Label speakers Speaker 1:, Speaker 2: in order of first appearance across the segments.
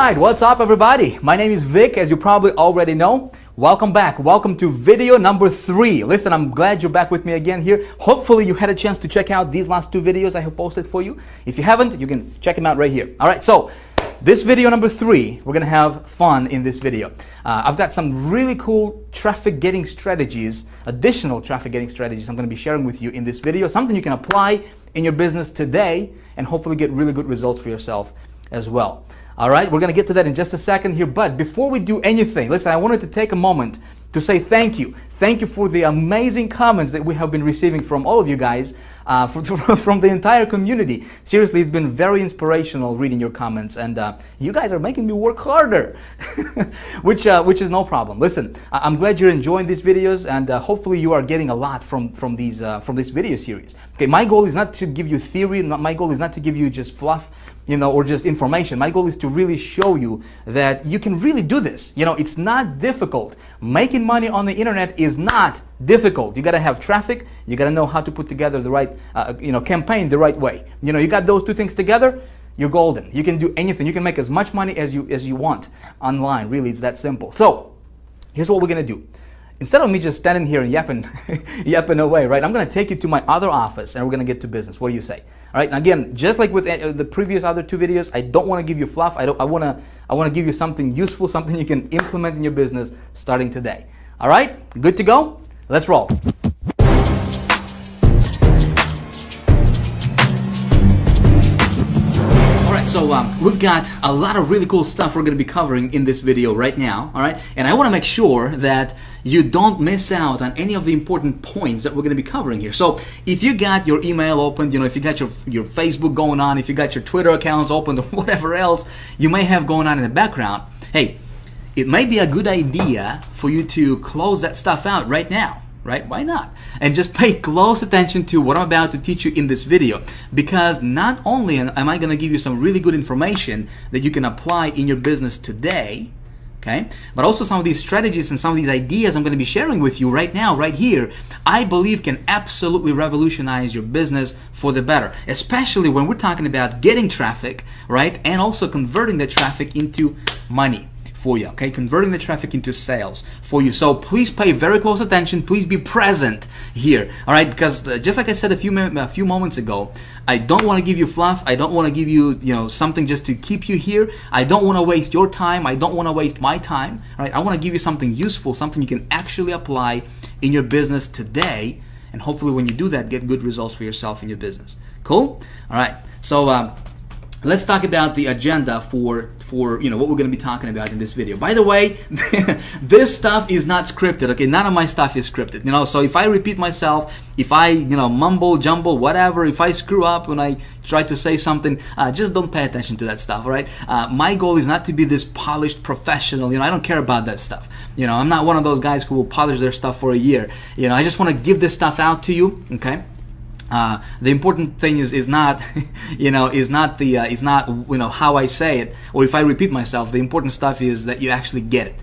Speaker 1: right, what's up everybody? My name is Vic, as you probably already know. Welcome back. Welcome to video number 3. Listen, I'm glad you're back with me again here. Hopefully you had a chance to check out these last 2 videos I have posted for you. If you haven't, you can check them out right here. All right, so this video number 3, we're gonna have fun in this video. I've got some really cool traffic getting strategies, additional traffic getting strategies I'm gonna be sharing with you in this video. Something you can apply in your business today and hopefully get really good results for yourself as well. All right, we're gonna get to that in just a second here, but before we do anything, listen, I wanted to take a moment to say thank you. Thank you for the amazing comments that we have been receiving from all of you guys, from the entire community. Seriously, it's been very inspirational reading your comments, and you guys are making me work harder, which is no problem. Listen, I'm glad you're enjoying these videos, and hopefully you are getting a lot from this video series. Okay, my goal is not to give you theory. My goal is not to give you just fluff, you know, or just information. My goal is to really show you that you can really do this. You know, it's not difficult. Making money on the internet is not difficult. You got to have traffic. You got to know how to put together the right, campaign the right way. You know, you got those 2 things together, you're golden. You can do anything. You can make as much money as you want online. Really, it's that simple. So here's what we're gonna do. Instead of me just standing here and yapping away, right? I'm gonna take you to my other office and we're gonna get to business. What do you say? All right. And again, just like with the previous other 2 videos, I don't want to give you fluff. I want to give you something useful, something you can implement in your business starting today. All right. Good to go. Let's roll. So we've got a lot of really cool stuff we're going to be covering in this video right now, all right? And I want to make sure that you don't miss out on any of the important points that we're going to be covering here. So if you got your email opened, you know, if you got your Facebook going on, if you got your Twitter accounts opened or whatever else you may have going on in the background, hey, it may be a good idea for you to close that stuff out right now. Right? Why not? And just pay close attention to what I'm about to teach you in this video, because not only am I going to give you some really good information that you can apply in your business today, okay, but also some of these strategies and some of these ideas I'm going to be sharing with you right now, right here, I believe can absolutely revolutionize your business for the better, especially when we're talking about getting traffic, right, and also converting the traffic into money for you, okay? Converting the traffic into sales for you. So please pay very close attention. Please be present here, all right? Because just like I said a few moments ago, I don't want to give you fluff. I don't want to give you, something just to keep you here. I don't want to waste your time. I don't want to waste my time, all right? I want to give you something useful, something you can actually apply in your business today, and hopefully when you do that, get good results for yourself in your business. Cool? All right. So let's talk about the agenda for what we're going to be talking about in this video. By the way, this stuff is not scripted, okay? None of my stuff is scripted, so if I repeat myself, if I, mumble, jumble, whatever, if I screw up when I try to say something, just don't pay attention to that stuff, all right? My goal is not to be this polished professional, I don't care about that stuff. I'm not one of those guys who will polish their stuff for a year. I just want to give this stuff out to you, okay? The important thing is not how I say it or if I repeat myself. The important stuff is that you actually get it,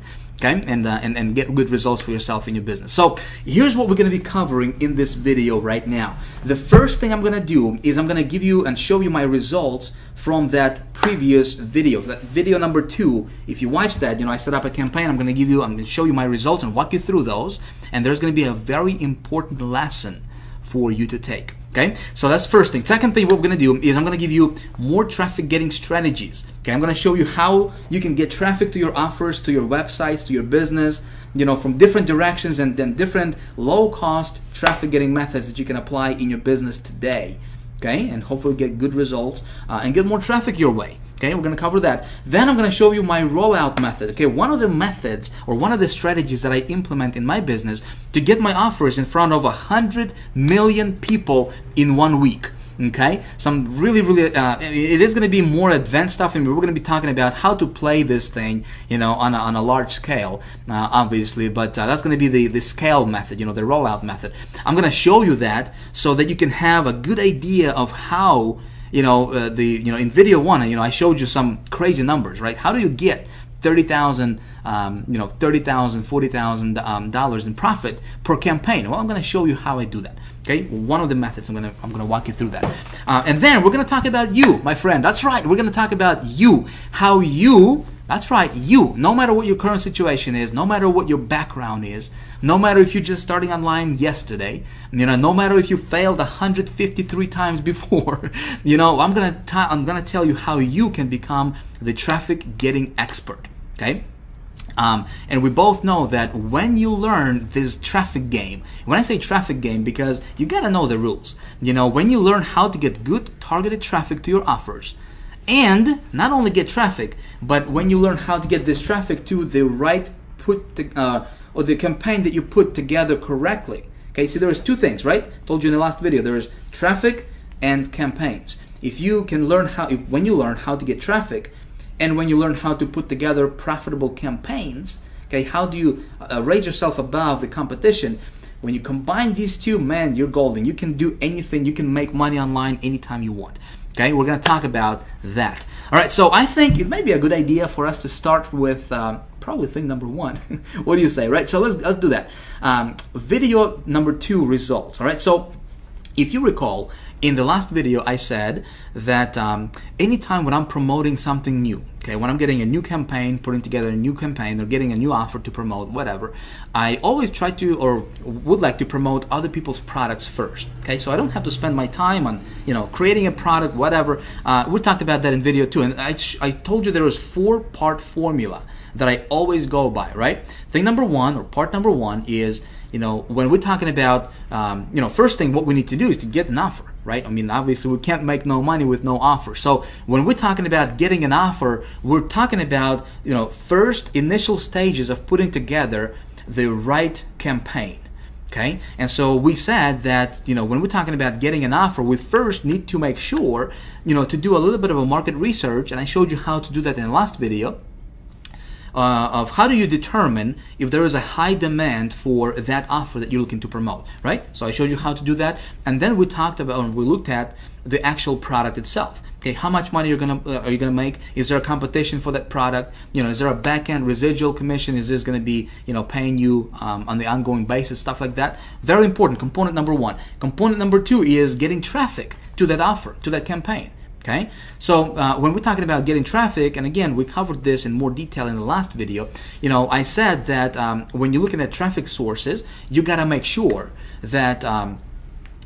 Speaker 1: okay, and get good results for yourself in your business. So here's what we're going to be covering in this video right now. The first thing I'm going to do is I'm going to give you and show you my results from that previous video, that video number 2. If you watch that, I set up a campaign. I'm going to show you my results and walk you through those. And there's going to be a very important lesson for you to take. Okay, so that's first thing. Second thing, what we're going to do is I'm going to give you more traffic getting strategies. Okay, I'm going to show you how you can get traffic to your offers, to your websites, to your business, from different directions, and then different low-cost traffic getting methods that you can apply in your business today. Okay, and hopefully get good results and get more traffic your way. Okay, we're going to cover that. Then I'm going to show you my rollout method. Okay, one of the methods or one of the strategies that I implement in my business to get my offers in front of 100 million people in 1 week. Okay, some really, it is going to be more advanced stuff, and we're going to be talking about how to play this thing, on a large scale, obviously. But that's going to be the scale method, the rollout method. I'm going to show you that so that you can have a good idea of how. In video 1, I showed you some crazy numbers, right? How do you get $30,000, $40,000 in profit per campaign? Well, I'm going to show you how I do that. Okay, one of the methods. I'm gonna walk you through that, and then we're gonna talk about you, my friend. That's right. We're gonna talk about you, how you. That's right, you. No matter what your current situation is, no matter what your background is, no matter if you're just starting online yesterday, no matter if you failed 153 times before, I'm gonna tell you how you can become the traffic getting expert. Okay. And we both know that when you learn this traffic game, when I say traffic game, because you gotta know the rules. When you learn how to get good targeted traffic to your offers, and not only get traffic, but when you learn how to get this traffic to the right or the campaign that you put together correctly. Okay, see, there's two things, right? Told you in the last video, there is traffic and campaigns. If you can learn when you learn how to get traffic, and when you learn how to put together profitable campaigns, okay, how do you raise yourself above the competition? When you combine these two, man, you're golden. You can do anything. You can make money online anytime you want. Okay, we're going to talk about that. All right, so I think it may be a good idea for us to start with probably thing number one. What do you say, right? So let's do that. Video number 2, results. All right, so if you recall, in the last video I said that anytime when I'm promoting something new, okay, when I'm getting a new campaign, putting together a new campaign, or getting a new offer to promote, whatever, I always try to, or would like to, promote other people's products first. Okay, so I don't have to spend my time on creating a product, whatever. We talked about that in video 2, and I told you there was 4-part formula that I always go by, right? Thing number 1, or part number 1, is when we're talking about, first thing what we need to do is to get an offer, right? I mean, obviously we can't make no money with no offer. So when we're talking about getting an offer, we're talking about, first initial stages of putting together the right campaign. Okay, and so we said that when we're talking about getting an offer, we first need to make sure to do a little bit of a market research, and I showed you how to do that in the last video. Of how do you determine if there is a high demand for that offer that you're looking to promote, right? So I showed you how to do that, and then we looked at the actual product itself. Okay, how much money are you gonna make? Is there a competition for that product? Is there a back-end residual commission? Is this gonna be paying you on the ongoing basis, stuff like that? Very important. Component number 1. Component number 2 is getting traffic to that offer, to that campaign. Okay, so when we're talking about getting traffic, and again, we covered this in more detail in the last video, I said that when you're looking at traffic sources, you gotta make sure that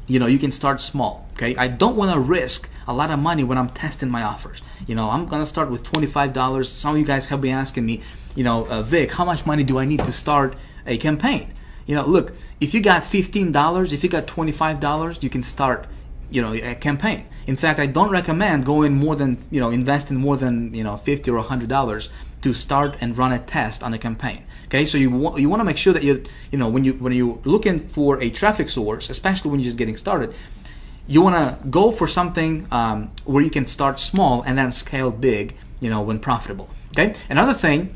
Speaker 1: you can start small. Okay, I don't want to risk a lot of money when I'm testing my offers. I'm gonna start with $25. Some of you guys have been asking me, Vic, how much money do I need to start a campaign? Look, if you got $15, if you got $25, you can start a campaign. In fact, I don't recommend going more than, investing more than, $50 or $100 to start and run a test on a campaign. Okay, so you want to make sure that when you're looking for a traffic source, especially when you're just getting started, you want to go for something where you can start small and then scale big, when profitable. Okay, another thing,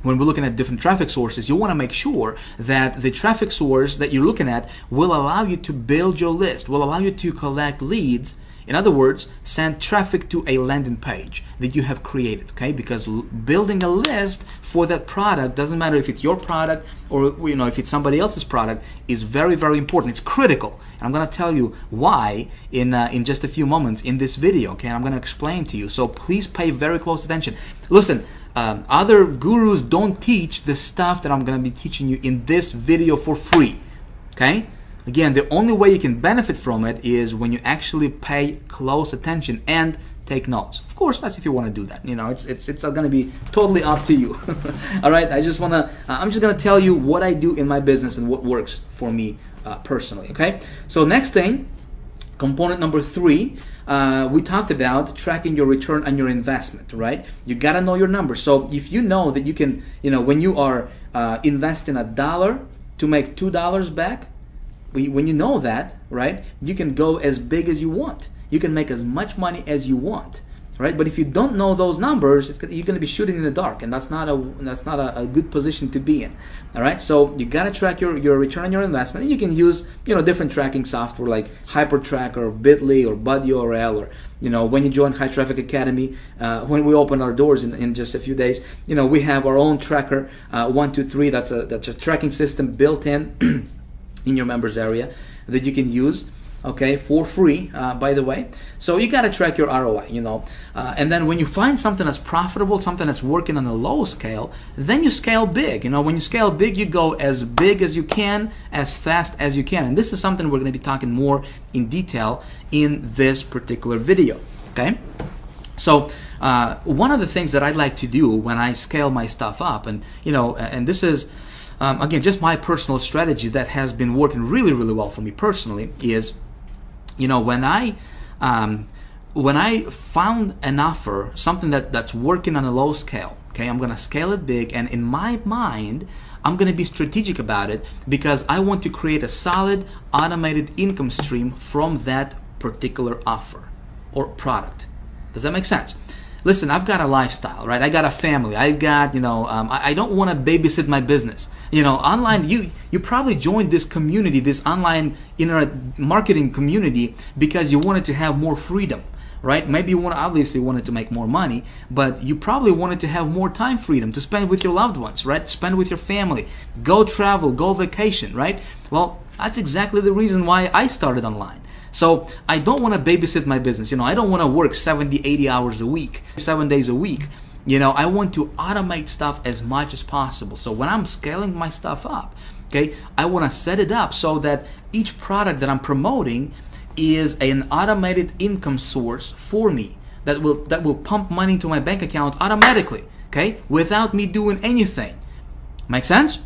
Speaker 1: when we're looking at different traffic sources, you want to make sure that the traffic source that you're looking at will allow you to build your list, will allow you to collect leads. In other words, send traffic to a landing page that you have created, okay? Because building a list for that product, doesn't matter if it's your product or if it's somebody else's product, is very, very important. It's critical. And I'm going to tell you why in just a few moments in this video, okay? I'm going to explain to you. So please pay very close attention. Listen, other gurus don't teach the stuff that I'm going to be teaching you in this video for free, okay? Again, the only way you can benefit from it is when you actually pay close attention and take notes. Of course, that's if you want to do that. It's going to be totally up to you. All right, I'm just going to tell you what I do in my business and what works for me personally. Okay. So next thing, component number 3, we talked about tracking your return on your investment. Right? You got to know your numbers. So if you know that you can, when you are investing $1 to make $2 back. When you know that, right, you can go as big as you want. You can make as much money as you want, right? But if you don't know those numbers, you're going to be shooting in the dark, and that's not a good position to be in. All right, so you got to track your return on your investment, and you can use different tracking software like HyperTrack or Bitly or BuddyORL or when you join High Traffic Academy, when we open our doors in just a few days, we have our own tracker 123. That's a tracking system built in. In your members area, that you can use, okay, for free, by the way. So you got to track your ROI, you know. And then when you find something that's profitable, something that's working on a low scale, then you scale big. You know, when you scale big, you go as big as you can, as fast as you can. And this is something we're going to be talking more in detail in this particular video, okay? So one of the things that I like to do when I scale my stuff up, and you know, and this is again just my personal strategy that has been working really, really well for me personally, is, you know, when I found an offer, something that's working on a low scale, okay, I'm gonna scale it big, and in my mind, I'm gonna be strategic about it because I want to create a solid automated income stream from that particular offer or product. Does that make sense? Listen, I've got a lifestyle, right? I got a family. I got, you know, I don't want to babysit my business. You know, online, you probably joined this community, this online internet marketing community, because you wanted to have more freedom, right? Maybe you obviously wanted to make more money, but you probably wanted to have more time freedom to spend with your loved ones, right? Spend with your family, go travel, go vacation, right? Well, that's exactly the reason why I started online. So I don't want to babysit my business. You know, I don't want to work 70, 80 hours a week, 7 days a week. You know, I want to automate stuff as much as possible. So when I'm scaling my stuff up, okay, I want to set it up so that each product that I'm promoting is an automated income source for me that will pump money into my bank account automatically, okay, without me doing anything. Make sense?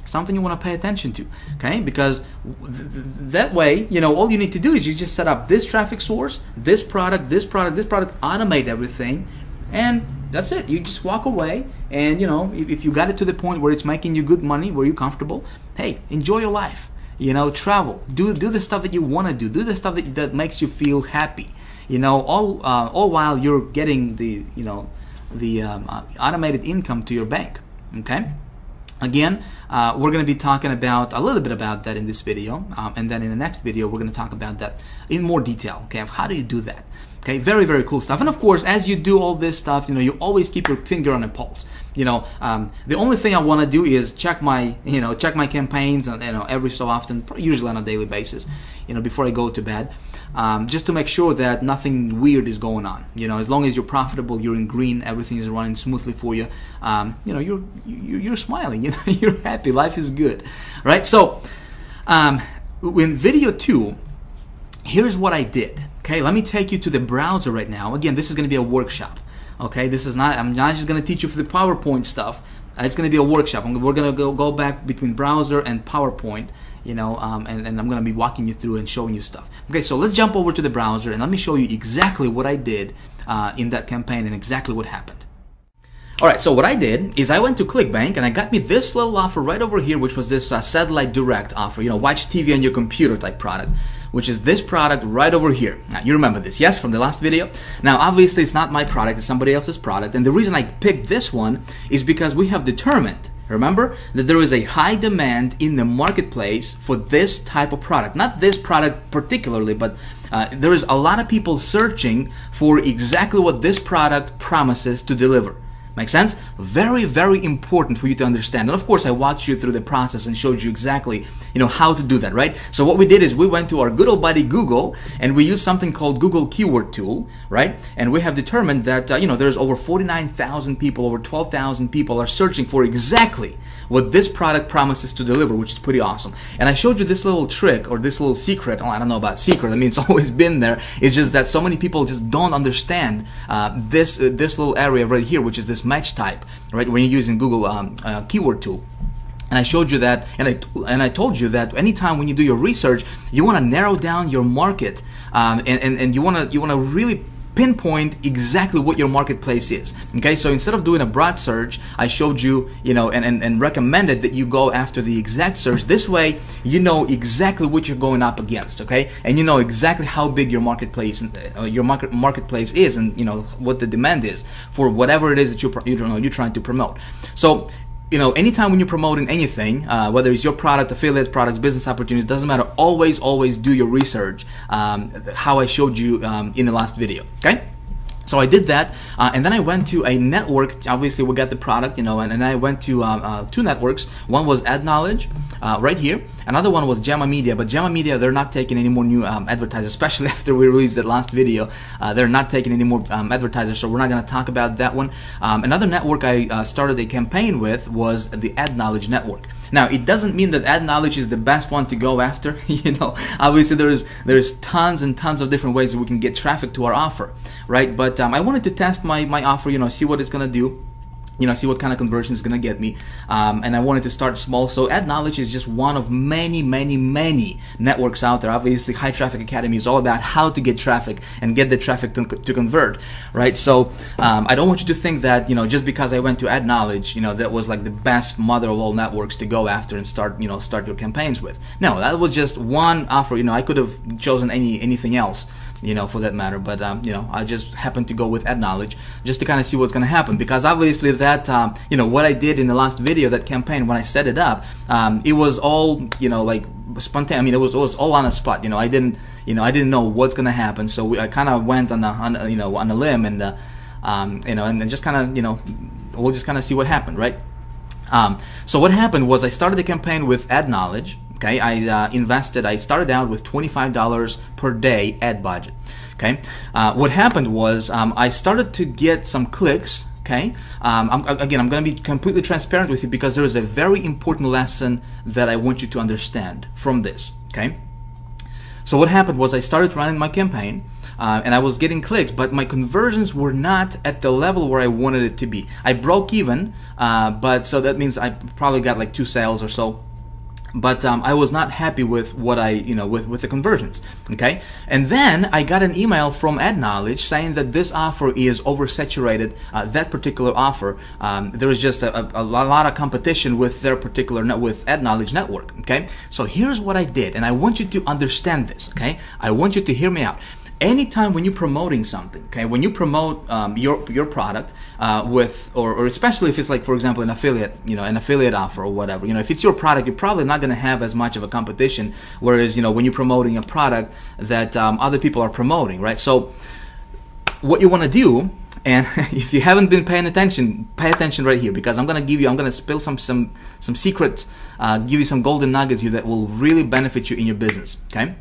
Speaker 1: Something you want to pay attention to, okay? Because that way, you know, all you need to do is you just set up this traffic source, this product, automate everything, and that's it. You just walk away, and you know, if you got it to the point where it's making you good money, where you're comfortable, hey, enjoy your life. You know, travel, do the stuff that you want to do the stuff that makes you feel happy. You know, all while you're getting the, you know, the automated income to your bank, okay? Again, we're going to be talking about a little bit about that in this video, and then in the next video we're going to talk about that in more detail, okay, of how do you do that. Okay, very, very cool stuff. And of course, as you do all this stuff, you know, you always keep your finger on the pulse. You know, the only thing I want to do is check my campaigns, and you know, every so often, usually on a daily basis, you know, before I go to bed, just to make sure that nothing weird is going on. You know, as long as you're profitable, you're in green, everything is running smoothly for you. You know, you're smiling. You know, you're happy. Life is good, right? So, in video 2, here's what I did. Okay, let me take you to the browser right now. Again, this is going to be a workshop. Okay, this is not. I'm not just going to teach you for the PowerPoint stuff. It's going to be a workshop. We're going to go back between browser and PowerPoint. You know, and I'm going to be walking you through and showing you stuff. Okay, so let's jump over to the browser and let me show you exactly what I did in that campaign and exactly what happened. All right, so what I did is I went to Clickbank and I got me this little offer right over here, which was this satellite direct offer, you know, watch TV on your computer type product, which is this product right over here. Now, you remember this, yes, from the last video? Now, obviously, it's not my product, it's somebody else's product, and the reason I picked this one is because we have determined, remember, that there is a high demand in the marketplace for this type of product. Not this product particularly, but there is a lot of people searching for exactly what this product promises to deliver. Make sense? Very, very important for you to understand. And of course, I walked you through the process and showed you exactly, you know, how to do that, right? So what we did is we went to our good old buddy Google and we used something called Google Keyword Tool, right? And we have determined that, you know, there's over 49,000 people, over 12,000 people are searching for exactly what this product promises to deliver, which is pretty awesome. And I showed you this little trick or this little secret. Oh, I don't know about secret. I mean, it's always been there. It's just that so many people just don't understand this little area right here, which is this match type, right? When you're using Google Keyword Tool. And I showed you that, and I told you that anytime when you do your research, you want to narrow down your market, and you want to really pinpoint exactly what your marketplace is. Okay, so instead of doing a broad search, I showed you, you know, and recommended that you go after the exact search. This way, you know exactly what you're going up against. Okay, and you know exactly how big your marketplace marketplace is, and you know what the demand is for whatever it is that you're trying to promote. So, you know, anytime when you're promoting anything, whether it's your product, affiliate products, business opportunities, doesn't matter. Always do your research, how I showed you in the last video. Okay. So I did that, and then I went to a network. Obviously, we got the product, you know, and I went to two networks. One was Ad Knowledge, right here. Another one was Gemma Media, but Gemma Media, they're not taking any more new advertisers, especially after we released that last video. They're not taking any more advertisers, so we're not going to talk about that one. Another network I started a campaign with was the Ad Knowledge network. Now, it doesn't mean that Ad Knowledge is the best one to go after. You know, obviously there's tons and tons of different ways that we can get traffic to our offer, right? But I wanted to test my offer, you know, see what it's gonna do, you know, see what kind of conversion it's gonna get me, and I wanted to start small. So Ad Knowledge is just one of many networks out there. Obviously, High Traffic Academy is all about how to get traffic and get the traffic to convert, right? So I don't want you to think that, you know, just because I went to Ad Knowledge, you know, that was like the best mother of all networks to go after and start your campaigns with. No, that was just one offer. You know, I could have chosen anything else, you know, for that matter, but you know, I just happened to go with Ad Knowledge just to kind of see what's going to happen, because obviously that you know, what I did in the last video, that campaign, when I set it up, it was all, you know, like spontaneous. I mean, it was all on a spot. You know, I didn't know what's going to happen, so I kind of went on a limb, and you know, and just kind of, you know, we'll just kind of see what happened, right? So what happened was I started the campaign with Ad Knowledge. Okay, I started out with $25 per day ad budget. Okay, what happened was I started to get some clicks. Okay, I'm going to be completely transparent with you, because there is a very important lesson that I want you to understand from this. Okay, so what happened was I started running my campaign, and I was getting clicks, but my conversions were not at the level where I wanted it to be. I broke even, but so that means I probably got like 2 sales or so. But I was not happy with what with the conversions. Okay, and then I got an email from Ad Knowledge saying that this offer is oversaturated. That particular offer, there is just a lot of competition with their particular with Ad Knowledge network. Okay, so here's what I did, and I want you to understand this. Okay, I want you to hear me out. Anytime when you're promoting something, okay, when you promote your product with, or especially if it's like, for example, an affiliate offer or whatever, you know, if it's your product, you're probably not going to have as much of a competition. Whereas, you know, when you're promoting a product that other people are promoting, right? So what you want to do, and if you haven't been paying attention, pay attention right here, because I'm going to spill some secrets, give you some golden nuggets here that will really benefit you in your business. Okay,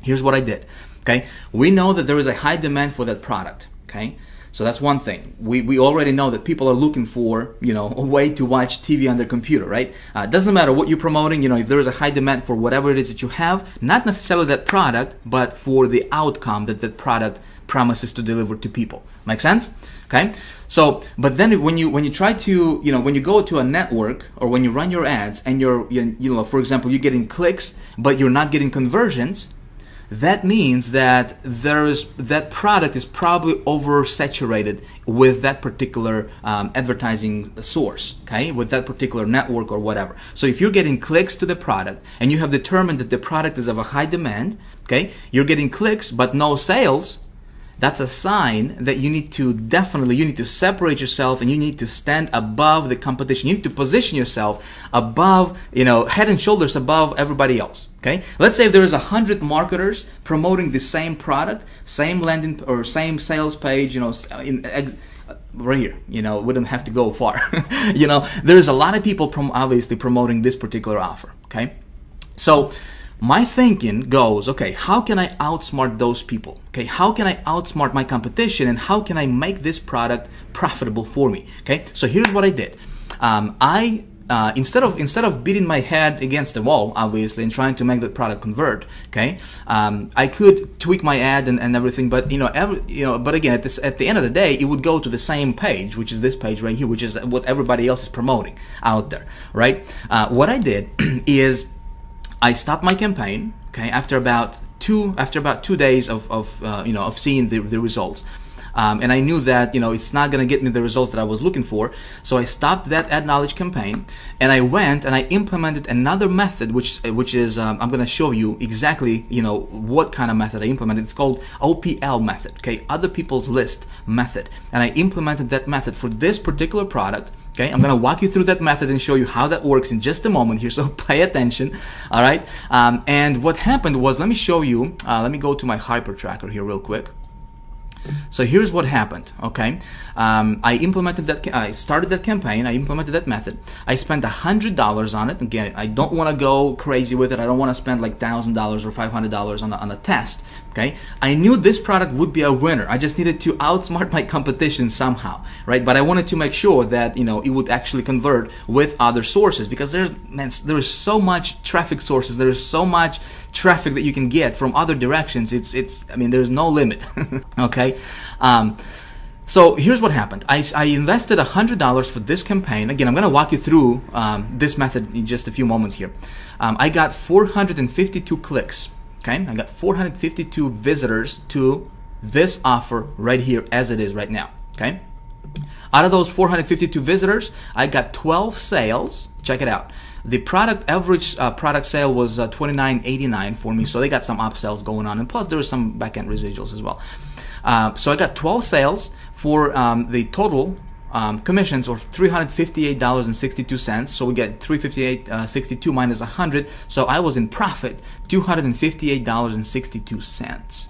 Speaker 1: here's what I did. Okay, we know that there is a high demand for that product. Okay, so that's one thing. We already know that people are looking for, you know, a way to watch TV on their computer, right? It doesn't matter what you're promoting. You know, if there is a high demand for whatever it is that you have, not necessarily that product, but for the outcome that that product promises to deliver to people. Make sense? Okay, so but then when you try to, you know, when you go to a network, or when you run your ads and you know, for example, you're getting clicks but you're not getting conversions, that means that that product is probably oversaturated with that particular advertising source, okay, with that particular network or whatever. So if you're getting clicks to the product and you have determined that the product is of a high demand, okay, you're getting clicks but no sales, that's a sign that you need to separate yourself, and you need to stand above the competition. You need to position yourself above, you know, head and shoulders above everybody else. Okay, let's say there is 100 marketers promoting the same product, same landing or same sales page, you know, right here. You know, we don't have to go far. You know, there's a lot of people obviously promoting this particular offer. Okay, so my thinking goes, okay, how can I outsmart those people? Okay, how can I outsmart my competition, and how can I make this product profitable for me? Okay, so here's what I did. Instead of beating my head against the wall, obviously, and trying to make that product convert, okay, I could tweak my ad and everything, but but again, at the end of the day, it would go to the same page, which is this page right here, which is what everybody else is promoting out there, right? What I did is I stopped my campaign, okay, after about 2 days of seeing the results. And I knew that, you know, it's not going to get me the results that I was looking for. So I stopped that Ad Knowledge campaign, and I went and I implemented another method, which is I'm going to show you exactly, you know, what kind of method I implemented. It's called OPL method, okay, other people's list method. And I implemented that method for this particular product. Okay, I'm going to walk you through that method and show you how that works in just a moment here, so pay attention. All right, and what happened was, let me show you, let me go to my hyper tracker here real quick. So here's what happened. Okay, I implemented that. I started that campaign. I implemented that method. I spent $100 on it. Again, I don't want to go crazy with it. I don't want to spend like $1,000 or $500 on a test. Okay, I knew this product would be a winner. I just needed to outsmart my competition somehow, right? But I wanted to make sure that it would actually convert with other sources, because there is so much traffic sources. There is so much traffic that you can get from other directions. I mean, there's no limit. Okay. So here's what happened. I invested $100 for this campaign. Again, I'm going to walk you through this method in just a few moments here. I got 452 clicks. Okay, I got 452 visitors to this offer right here as it is right now. Okay, out of those 452 visitors, I got 12 sales. Check it out. The average product sale was $29.89 for me, so they got some upsells going on, and plus there was some back-end residuals as well. So I got 12 sales for the total commissions of $358.62. So we get $358.62 minus 100. So I was in profit $258.62.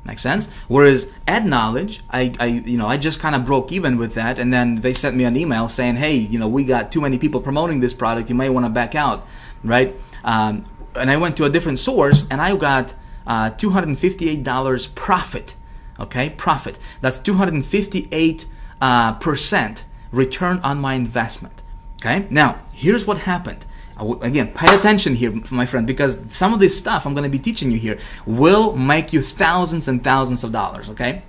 Speaker 1: Make sense? Whereas Ad Knowledge, I just kind of broke even with that, and then they sent me an email saying, hey, we got too many people promoting this product. You may want to back out, right? And I went to a different source, and I got $258 profit. Okay, profit. That's 258% return on my investment. Okay, now here's what happened. Again, pay attention here, my friend, because some of this stuff I'm going to be teaching you here will make you thousands and thousands of dollars. Okay,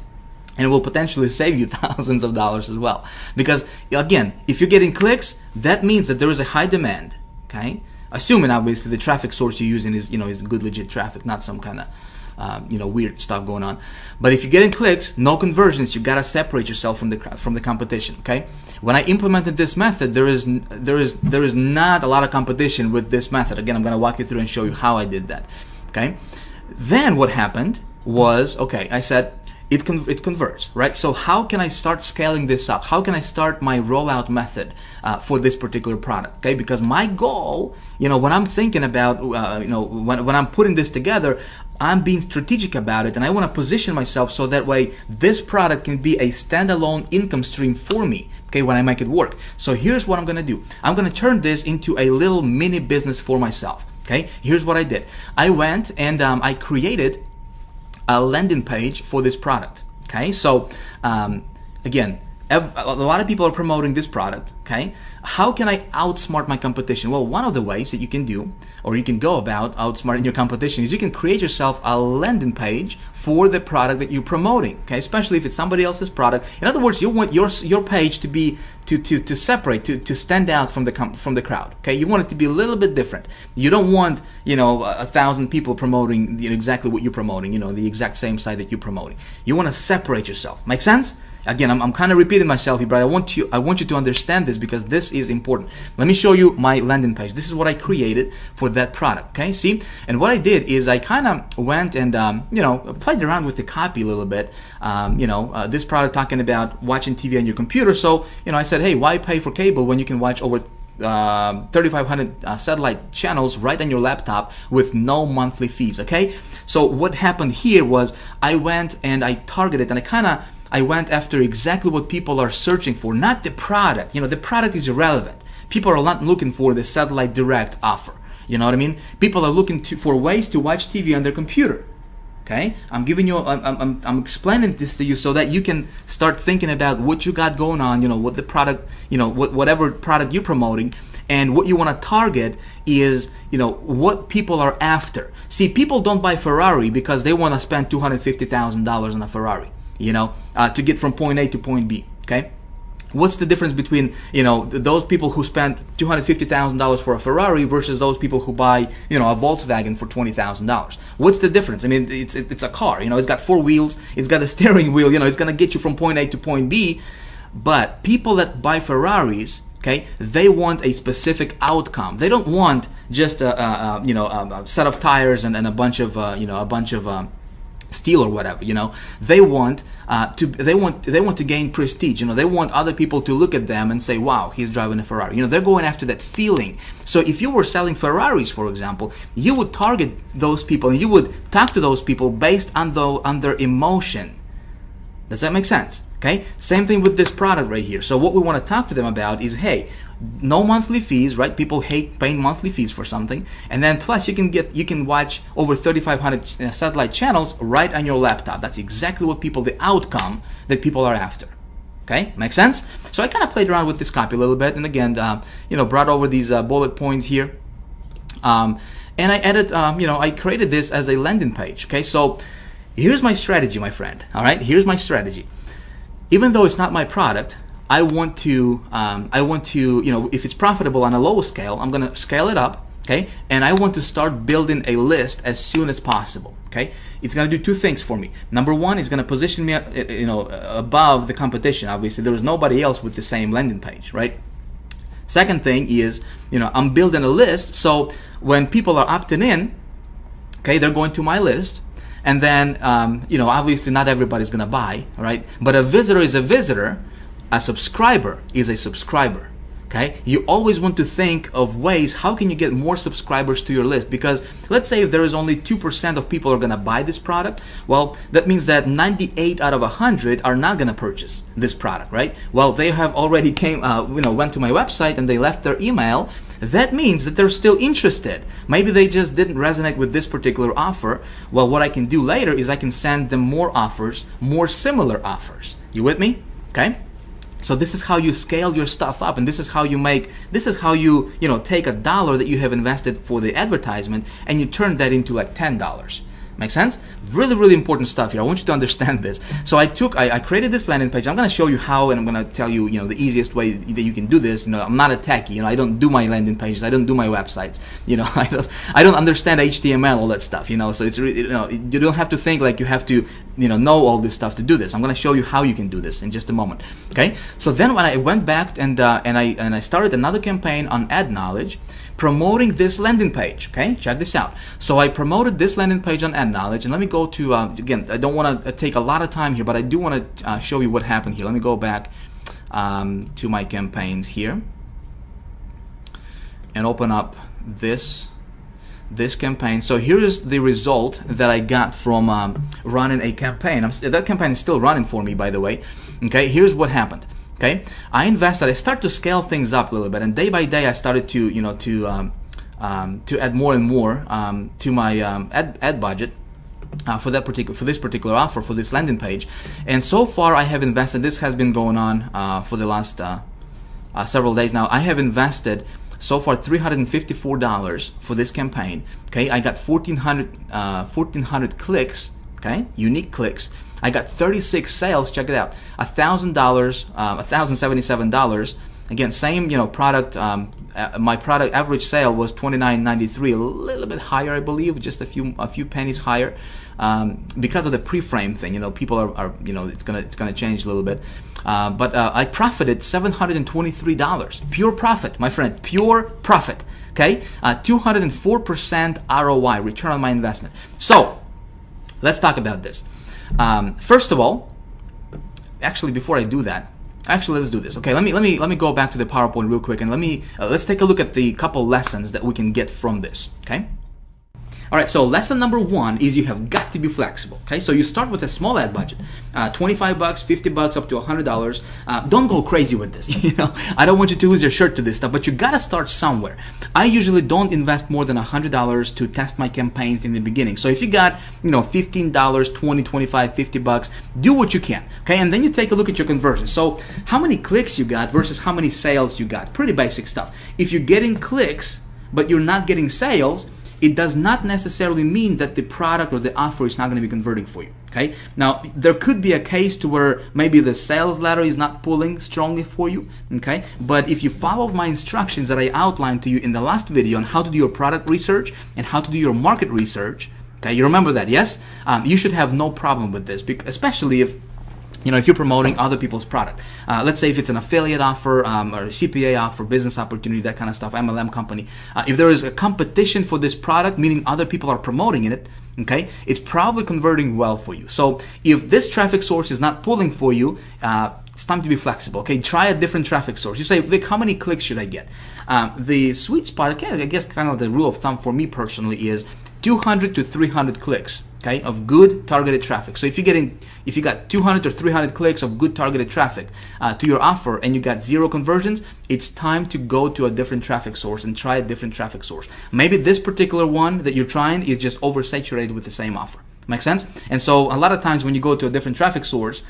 Speaker 1: and it will potentially save you thousands of dollars as well. Because again, if you're getting clicks, that means that there is a high demand. Okay, assuming obviously the traffic source you're using is is good legit traffic, not some kind of weird stuff going on. But if you're getting clicks, no conversions, you gotta separate yourself from the competition. Okay. When I implemented this method, there is not a lot of competition with this method. Again, I'm gonna walk you through and show you how I did that. Okay. Then what happened was, okay, I said it converts, right? So how can I start scaling this up? How can I start my rollout method for this particular product? Okay, because my goal, when I'm thinking about, when I'm putting this together, I'm being strategic about it, and I want to position myself so that way this product can be a standalone income stream for me, okay, when I make it work. So here's what I'm going to do. I'm going to turn this into a little mini business for myself, okay? Here's what I did. I went and I created a landing page for this product, okay? So again, a lot of people are promoting this product, okay? How can I outsmart my competition? Well, one of the ways that you can do, or you can go about outsmarting your competition, is you can create yourself a landing page for the product that you're promoting, okay? Especially if it's somebody else's product. In other words, you want your page to be to separate, to stand out from the crowd, okay? You want it to be a little bit different. You don't want 1,000 people promoting exactly what you're promoting, the exact same site that you're promoting. You want to separate yourself. Make sense? Again, I'm kind of repeating myself here, but I want you to understand this because this is important. Let me show you my landing page. This is what I created for that product. Okay, see? And what I did is I kind of went and played around with the copy a little bit. This product talking about watching TV on your computer. So I said, hey, why pay for cable when you can watch over 3,500 satellite channels right on your laptop with no monthly fees? Okay. So what happened here was I went and I targeted, and I went after exactly what people are searching for, not the product. The product is irrelevant. People are not looking for the satellite direct offer. You know what I mean? People are looking for ways to watch TV on their computer. Okay? I'm giving you, I'm explaining this to you so that you can start thinking about what you got going on, what the product, whatever product you're promoting, and what you want to target is, what people are after. See, people don't buy Ferrari because they want to spend $250,000 on a Ferrari. To get from point A to point B, okay? What's the difference between, those people who spend $250,000 for a Ferrari versus those people who buy, a Volkswagen for $20,000? What's the difference? I mean, it's a car, it's got 4 wheels, it's got a steering wheel, it's going to get you from point A to point B, but people that buy Ferraris, okay, they want a specific outcome. They don't want just a set of tires and a bunch of, steel or whatever. They want to gain prestige. They want other people to look at them and say, wow, he's driving a Ferrari. They're going after that feeling. So if you were selling Ferraris, for example, you would target those people and you would talk to those people based on their emotion. Does that make sense? Okay, same thing with this product right here. So what we want to talk to them about is, hey, no monthly fees, right? People hate paying monthly fees for something, and then plus you can watch over 3,500 satellite channels right on your laptop. That's exactly what the outcome that people are after. Okay, makes sense? So I kind of played around with this copy a little bit, and again, brought over these bullet points here, and I added, I created this as a landing page. Okay, so here's my strategy, my friend. All right, here's my strategy. Even though it's not my product, I want to, if it's profitable on a lower scale, I'm gonna scale it up, okay? And I want to start building a list as soon as possible, okay? It's gonna do two things for me. Number one, it's gonna position me, above the competition. Obviously, there is nobody else with the same landing page, right? Second thing is, I'm building a list, so when people are opting in, okay, they're going to my list. And then, obviously not everybody's gonna buy, right? But a visitor is a visitor, a subscriber is a subscriber, okay? You always want to think of ways, how can you get more subscribers to your list? Because let's say if there is only 2% of people are gonna buy this product, well, that means that 98 out of 100 are not gonna purchase this product, right? Well, they have already went to my website and they left their email. That means that they're still interested. Maybe they just didn't resonate with this particular offer. Well, what I can do later is I can send them more offers, more similar offers. You with me? Okay? So this is how you scale your stuff up, and this is how you take $1 that you have invested for the advertisement and you turn that into like $10. Make sense? Really, really important stuff here. I want you to understand this. So I created this landing page. I'm going to show you how, and I'm going to tell you, the easiest way that you can do this. I'm not a techie. I don't do my landing pages. I don't do my websites. I don't understand HTML, all that stuff. So it's you don't have to think like you have to, know all this stuff to do this. I'm going to show you how you can do this in just a moment. Okay? So then when I went back and I started another campaign on Ad Knowledge, promoting this landing page. Okay, check this out. So I promoted this landing page on Ad Knowledge, and let me go to again, I don't want to take a lot of time here, but I do want to show you what happened here. Let me go back to my campaigns here and open up this campaign. So here is the result that I got from running a campaign. That campaign is still running for me, by the way. Okay, here's what happened. Okay, I start to scale things up a little bit, and day by day I started to add more and more to my ad budget for this particular offer, for this landing page. And so far I have invested, this has been going on for the last several days now. I have invested so far $354 for this campaign. Okay, I got 1,400 clicks, okay, unique clicks. I got 36 sales. Check it out. $1,000, $1,077. Again, same product. My product average sale was $29.93, a little bit higher, I believe, just a few pennies higher, because of the pre-frame thing. People are it's gonna change a little bit. But I profited $723. Pure profit, my friend. Pure profit. Okay, 204% ROI, return on my investment. So let's talk about this. First of all, actually, before I do that, let's do this. Okay, let me go back to the PowerPoint real quick, and let's take a look at the couple lessons that we can get from this. Okay. All right, so lesson number one is you have got to be flexible. Okay, so you start with a small ad budget, $25, $50, up to $100. Don't go crazy with this. I don't want you to lose your shirt to this stuff, but you gotta start somewhere. I usually don't invest more than $100 to test my campaigns in the beginning. So if you got, $15, $20, $25, $50, do what you can. Okay, and then you take a look at your conversions. So how many clicks you got versus how many sales you got? Pretty basic stuff. If you're getting clicks but you're not getting sales, it does not necessarily mean that the product or the offer is not going to be converting for you. Okay. Now, there could be a case to where maybe the sales ladder is not pulling strongly for you. Okay. But if you follow my instructions that I outlined to you in the last video on how to do your product research and how to do your market research, okay, you remember that, yes? You should have no problem with this, especially if you're promoting other people's product. Let's say if it's an affiliate offer or a CPA offer, business opportunity, that kind of stuff, MLM company. If there is a competition for this product, meaning other people are promoting it, okay, it's probably converting well for you. So if this traffic source is not pulling for you, it's time to be flexible. Okay, try a different traffic source. You say, Vic, how many clicks should I get? The sweet spot, okay, I guess kind of the rule of thumb for me personally is 200 to 300 clicks, okay, of good targeted traffic. So if you got 200 or 300 clicks of good targeted traffic to your offer and you got 0 conversions, it's time to go to a different traffic source and try a different traffic source. Maybe this particular one that you're trying is just oversaturated with the same offer. Make sense? And so a lot of times when you go to a different traffic source,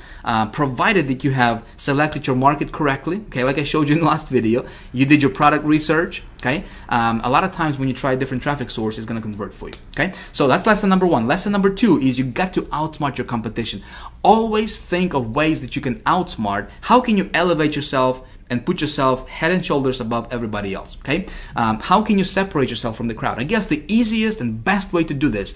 Speaker 1: provided that you have selected your market correctly, okay, like I showed you in the last video, you did your product research, okay, a lot of times when you try a different traffic source, it's going to convert for you, okay? So that's lesson number 1. Lesson number 2 is you got to outsmart your competition. Always think of ways that you can outsmart. How can you elevate yourself and put yourself head and shoulders above everybody else, okay? How can you separate yourself from the crowd? I guess the easiest and best way to do this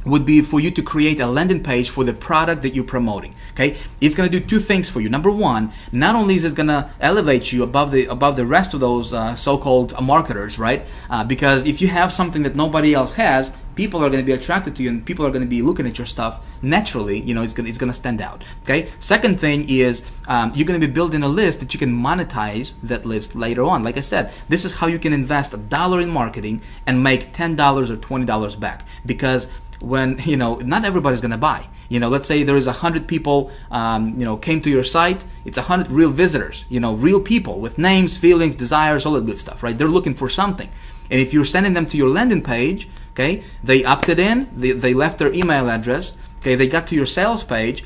Speaker 1: would be for you to create a landing page for the product that you're promoting. Okay, it's going to do 2 things for you. Number 1, not only is it going to elevate you above the rest of those so-called marketers, right? Because if you have something that nobody else has, people are going to be attracted to you, and people are going to be looking at your stuff naturally. You know, it's going to stand out. Okay. Second thing is you're going to be building a list that you can monetize that list later on. Like I said, this is how you can invest $1 in marketing and make $10 or $20 back, because when, you know, not everybody's gonna buy. You know, let's say there is 100 people, you know, came to your site. It's 100 real visitors, you know, real people with names, feelings, desires, all that good stuff, right? They're looking for something. And if you're sending them to your landing page, okay, they opted in, they left their email address, okay, they got to your sales page,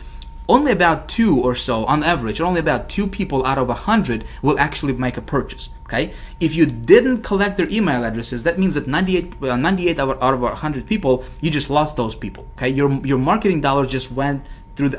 Speaker 1: only about 2 or so on average, or only about 2 people out of 100 will actually make a purchase. Okay, if you didn't collect their email addresses, that means that 98 out of 100 people, you just lost those people. Okay, your marketing dollar just went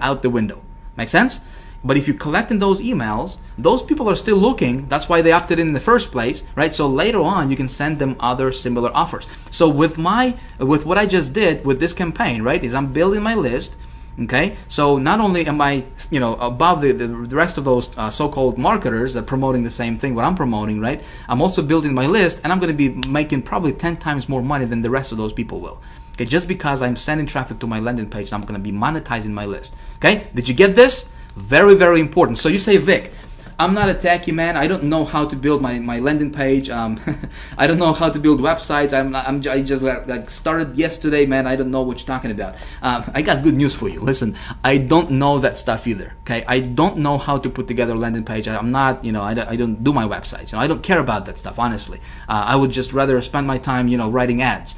Speaker 1: out the window. Make sense? But if you're collecting those emails, those people are still looking. That's why they opted in the first place, right? So later on, you can send them other similar offers. So with what I just did with this campaign, right, is I'm building my list. Okay, so not only am I, you know, above the rest of those so-called marketers that are promoting the same thing what I'm promoting, right? I'm also building my list, and I'm going to be making probably 10 times more money than the rest of those people will. Okay, just because I'm sending traffic to my landing page, I'm going to be monetizing my list. Okay, did you get this? Very, very important. So you say, Vic, I'm not a techie man. I don't know how to build my landing page. I don't know how to build websites. I just like started yesterday, man. I don't know what you're talking about. I got good news for you. Listen, I don't know that stuff either. Okay, I don't know how to put together a landing page. I'm not, you know, I don't do my websites. You know, I don't care about that stuff, honestly. I would just rather spend my time, you know, writing ads,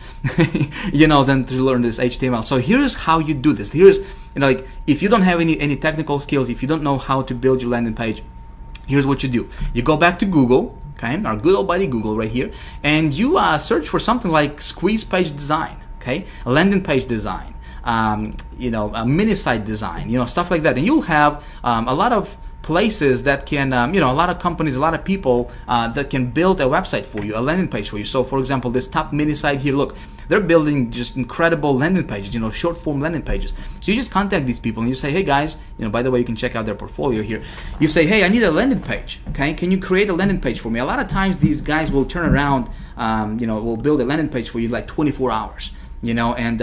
Speaker 1: you know, than to learn this HTML. So here's how you do this. Here's, you know, like if you don't have any technical skills, if you don't know how to build your landing page, here's what you do. You go back to Google, okay, our good old buddy Google right here, and you search for something like squeeze page design, okay, a landing page design, you know, a mini site design, you know, stuff like that, and you'll have a lot of places that can, you know, a lot of companies, a lot of people that can build a website for you, a landing page for you. So, for example, this top mini site here, look, they're building just incredible landing pages, you know, short form landing pages. So you just contact these people and you say, hey guys, you know, by the way, you can check out their portfolio here. You say, hey, I need a landing page, okay? Can you create a landing page for me? A lot of times these guys will turn around, you know, will build a landing page for you like 24 hours, you know, and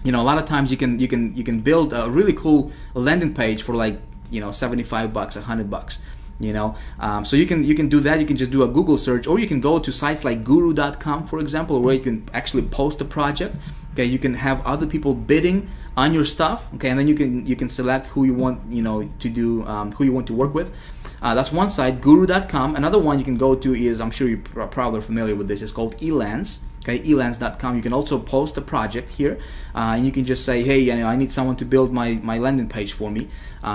Speaker 1: you know, a lot of times you can build a really cool landing page for like, you know, $75, $100, you know. So you can do that. You can just do a Google search, or you can go to sites like guru.com, for example, where you can actually post a project. Okay, you can have other people bidding on your stuff. Okay, and then you can select who you want, you know, to do, who you want to work with. That's one site, guru.com. Another one you can go to is, I'm sure you're probably familiar with this, it's called Elance. Okay, elance.com. You can also post a project here, and you can just say, hey, you know, I need someone to build my landing page for me,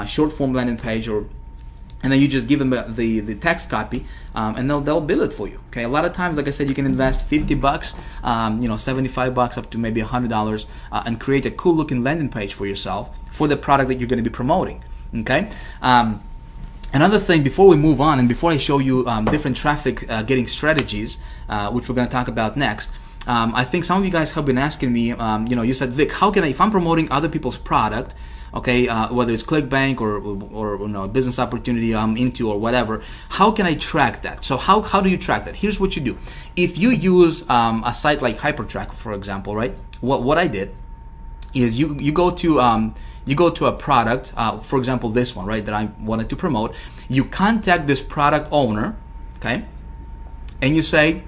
Speaker 1: short form landing page, and then you just give them the text copy, and they'll build it for you. Okay, a lot of times, like I said, you can invest $50, you know, $75 up to maybe $100, and create a cool looking landing page for yourself for the product that you're going to be promoting. Okay. Another thing, before we move on and before I show you different traffic getting strategies, which we're going to talk about next, I think some of you guys have been asking me, you know, you said, Vic, how can I, if I'm promoting other people's product, okay, whether it's Clickbank or you know, a business opportunity I'm into or whatever, how can I track that? So how do you track that? Here's what you do. If you use a site like HyperTrack, for example, right? What I did is you go to a product, for example, this one, right, that I wanted to promote. You contact this product owner, okay, and you say,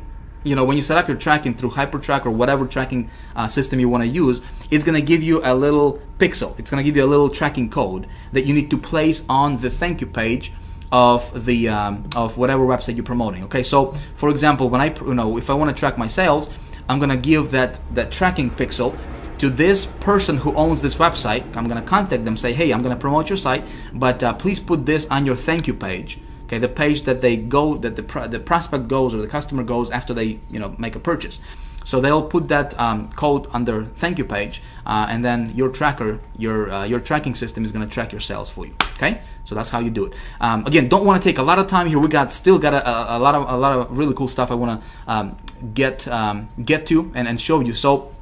Speaker 1: when you set up your tracking through HyperTrack or whatever tracking system you want to use, it's going to give you a little pixel. It's going to give you a little tracking code that you need to place on the thank you page of the of whatever website you're promoting. Okay, so for example, when if I want to track my sales, I'm going to give that tracking pixel to this person who owns this website. I'm going to contact them, say, hey, I'm going to promote your site, but please put this on your thank you page. Okay, the page that they go, that the prospect goes or the customer goes after they make a purchase. So they'll put that code on their thank you page, and then your tracker, your tracking system is going to track your sales for you. Okay, so that's how you do it. Again, don't want to take a lot of time here. We still got a lot of really cool stuff I want to get to and show you. So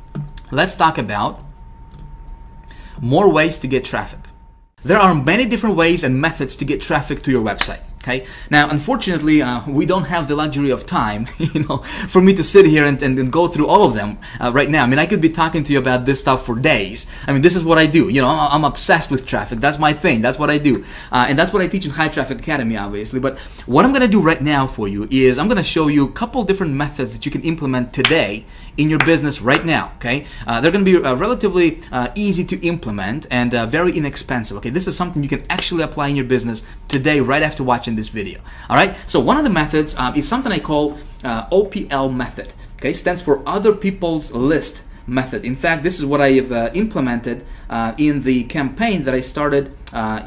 Speaker 1: let's talk about more ways to get traffic. There are many different ways and methods to get traffic to your website. Okay. Now, unfortunately, we don't have the luxury of time, for me to sit here and go through all of them right now. I mean, I could be talking to you about this stuff for days. I mean, this is what I do. I'm obsessed with traffic. That's my thing. That's what I do, and that's what I teach in High Traffic Academy, obviously. But what I'm going to do right now for you is I'm going to show you a couple different methods that you can implement today in your business right now. Okay, they're going to be relatively easy to implement and very inexpensive. Okay, this is something you can actually apply in your business today, right after watching this video. All right, so one of the methods is something I call OPL method. Okay, stands for other people's list method. In fact, this is what I have implemented in the campaign that I started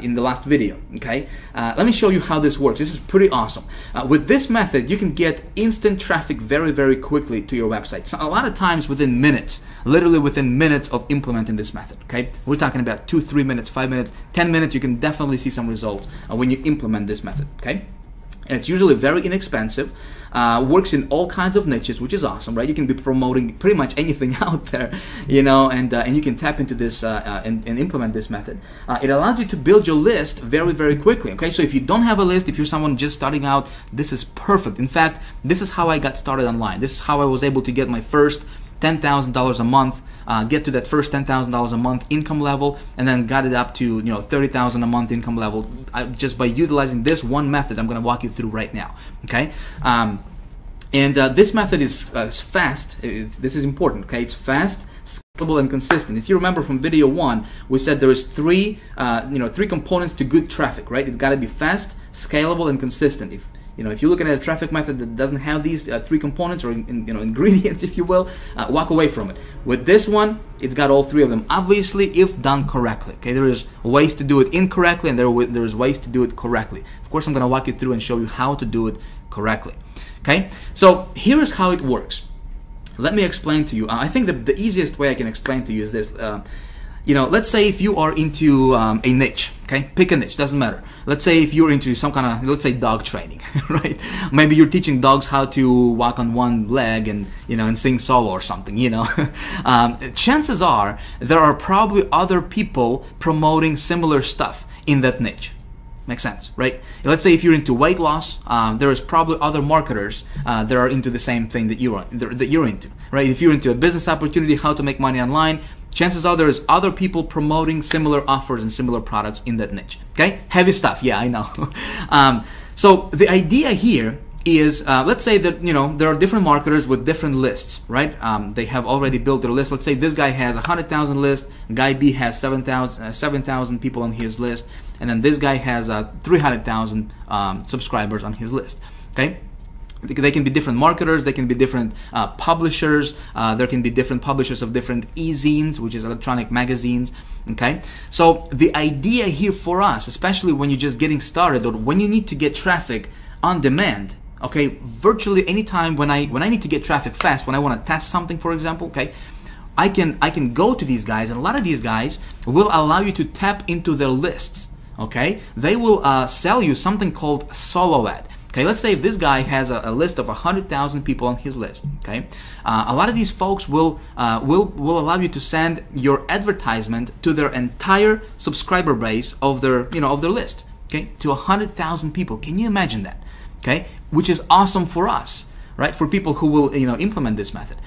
Speaker 1: in the last video. Okay, let me show you how this works. This is pretty awesome. With this method, you can get instant traffic very, very quickly to your website. So a lot of times within minutes, literally within minutes of implementing this method. Okay, we're talking about 2, 3 minutes, 5 minutes, 10 minutes. You can definitely see some results when you implement this method. Okay. And it's usually very inexpensive, works in all kinds of niches, which is awesome, right? You can be promoting pretty much anything out there, and you can tap into this and implement this method. It allows you to build your list very, very quickly, okay? So if you don't have a list, if you're someone just starting out, this is perfect. In fact, this is how I got started online. This is how I was able to get my first $10,000 a month, get to that first $10,000 a month income level, and then got it up to $30,000 a month income level just by utilizing this one method I'm going to walk you through right now. Okay, this method is fast. This is important. Okay, it's fast, scalable, and consistent. If you remember from video 1, we said there is three components to good traffic, right? It's got to be fast, scalable, and consistent. If you're looking at a traffic method that doesn't have these three components or ingredients, if you will, walk away from it. With this one, it's got all three of them. Obviously, if done correctly. Okay, there is ways to do it incorrectly, and there is ways to do it correctly. Of course, I'm going to walk you through and show you how to do it correctly. Okay, so here is how it works. Let me explain to you. I think the easiest way I can explain to you is this. Let's say if you are into a niche, okay? Pick a niche, doesn't matter. Let's say if you're into some kind of, let's say dog training, right? Maybe you're teaching dogs how to walk on one leg and, and sing solo or something, Chances are there are probably other people promoting similar stuff in that niche. Makes sense, right? Let's say if you're into weight loss, there is probably other marketers that are into the same thing that you're into, right? If you're into a business opportunity, how to make money online, chances are there's other people promoting similar offers and similar products in that niche. Okay, heavy stuff. Yeah, I know. So the idea here is, let's say that there are different marketers with different lists, right? They have already built their list. Let's say this guy has 100,000 list, guy B has 7,000 people on his list, and then this guy has 300,000 subscribers on his list. Okay. They can be different marketers, they can be different publishers, there can be different publishers of different e-zines, which is electronic magazines, okay? So the idea here for us, especially when you're just getting started or when you need to get traffic on demand, okay, virtually anytime when I need to get traffic fast, when I want to test something, for example, okay, I can go to these guys, and a lot of these guys will allow you to tap into their lists, okay? They will sell you something called solo ad. Okay, let's say if this guy has a list of 100,000 people on his list. Okay, a lot of these folks will allow you to send your advertisement to their entire subscriber base of their of their list. Okay, to 100,000 people. Can you imagine that? Okay, which is awesome for us, right? For people who will implement this method.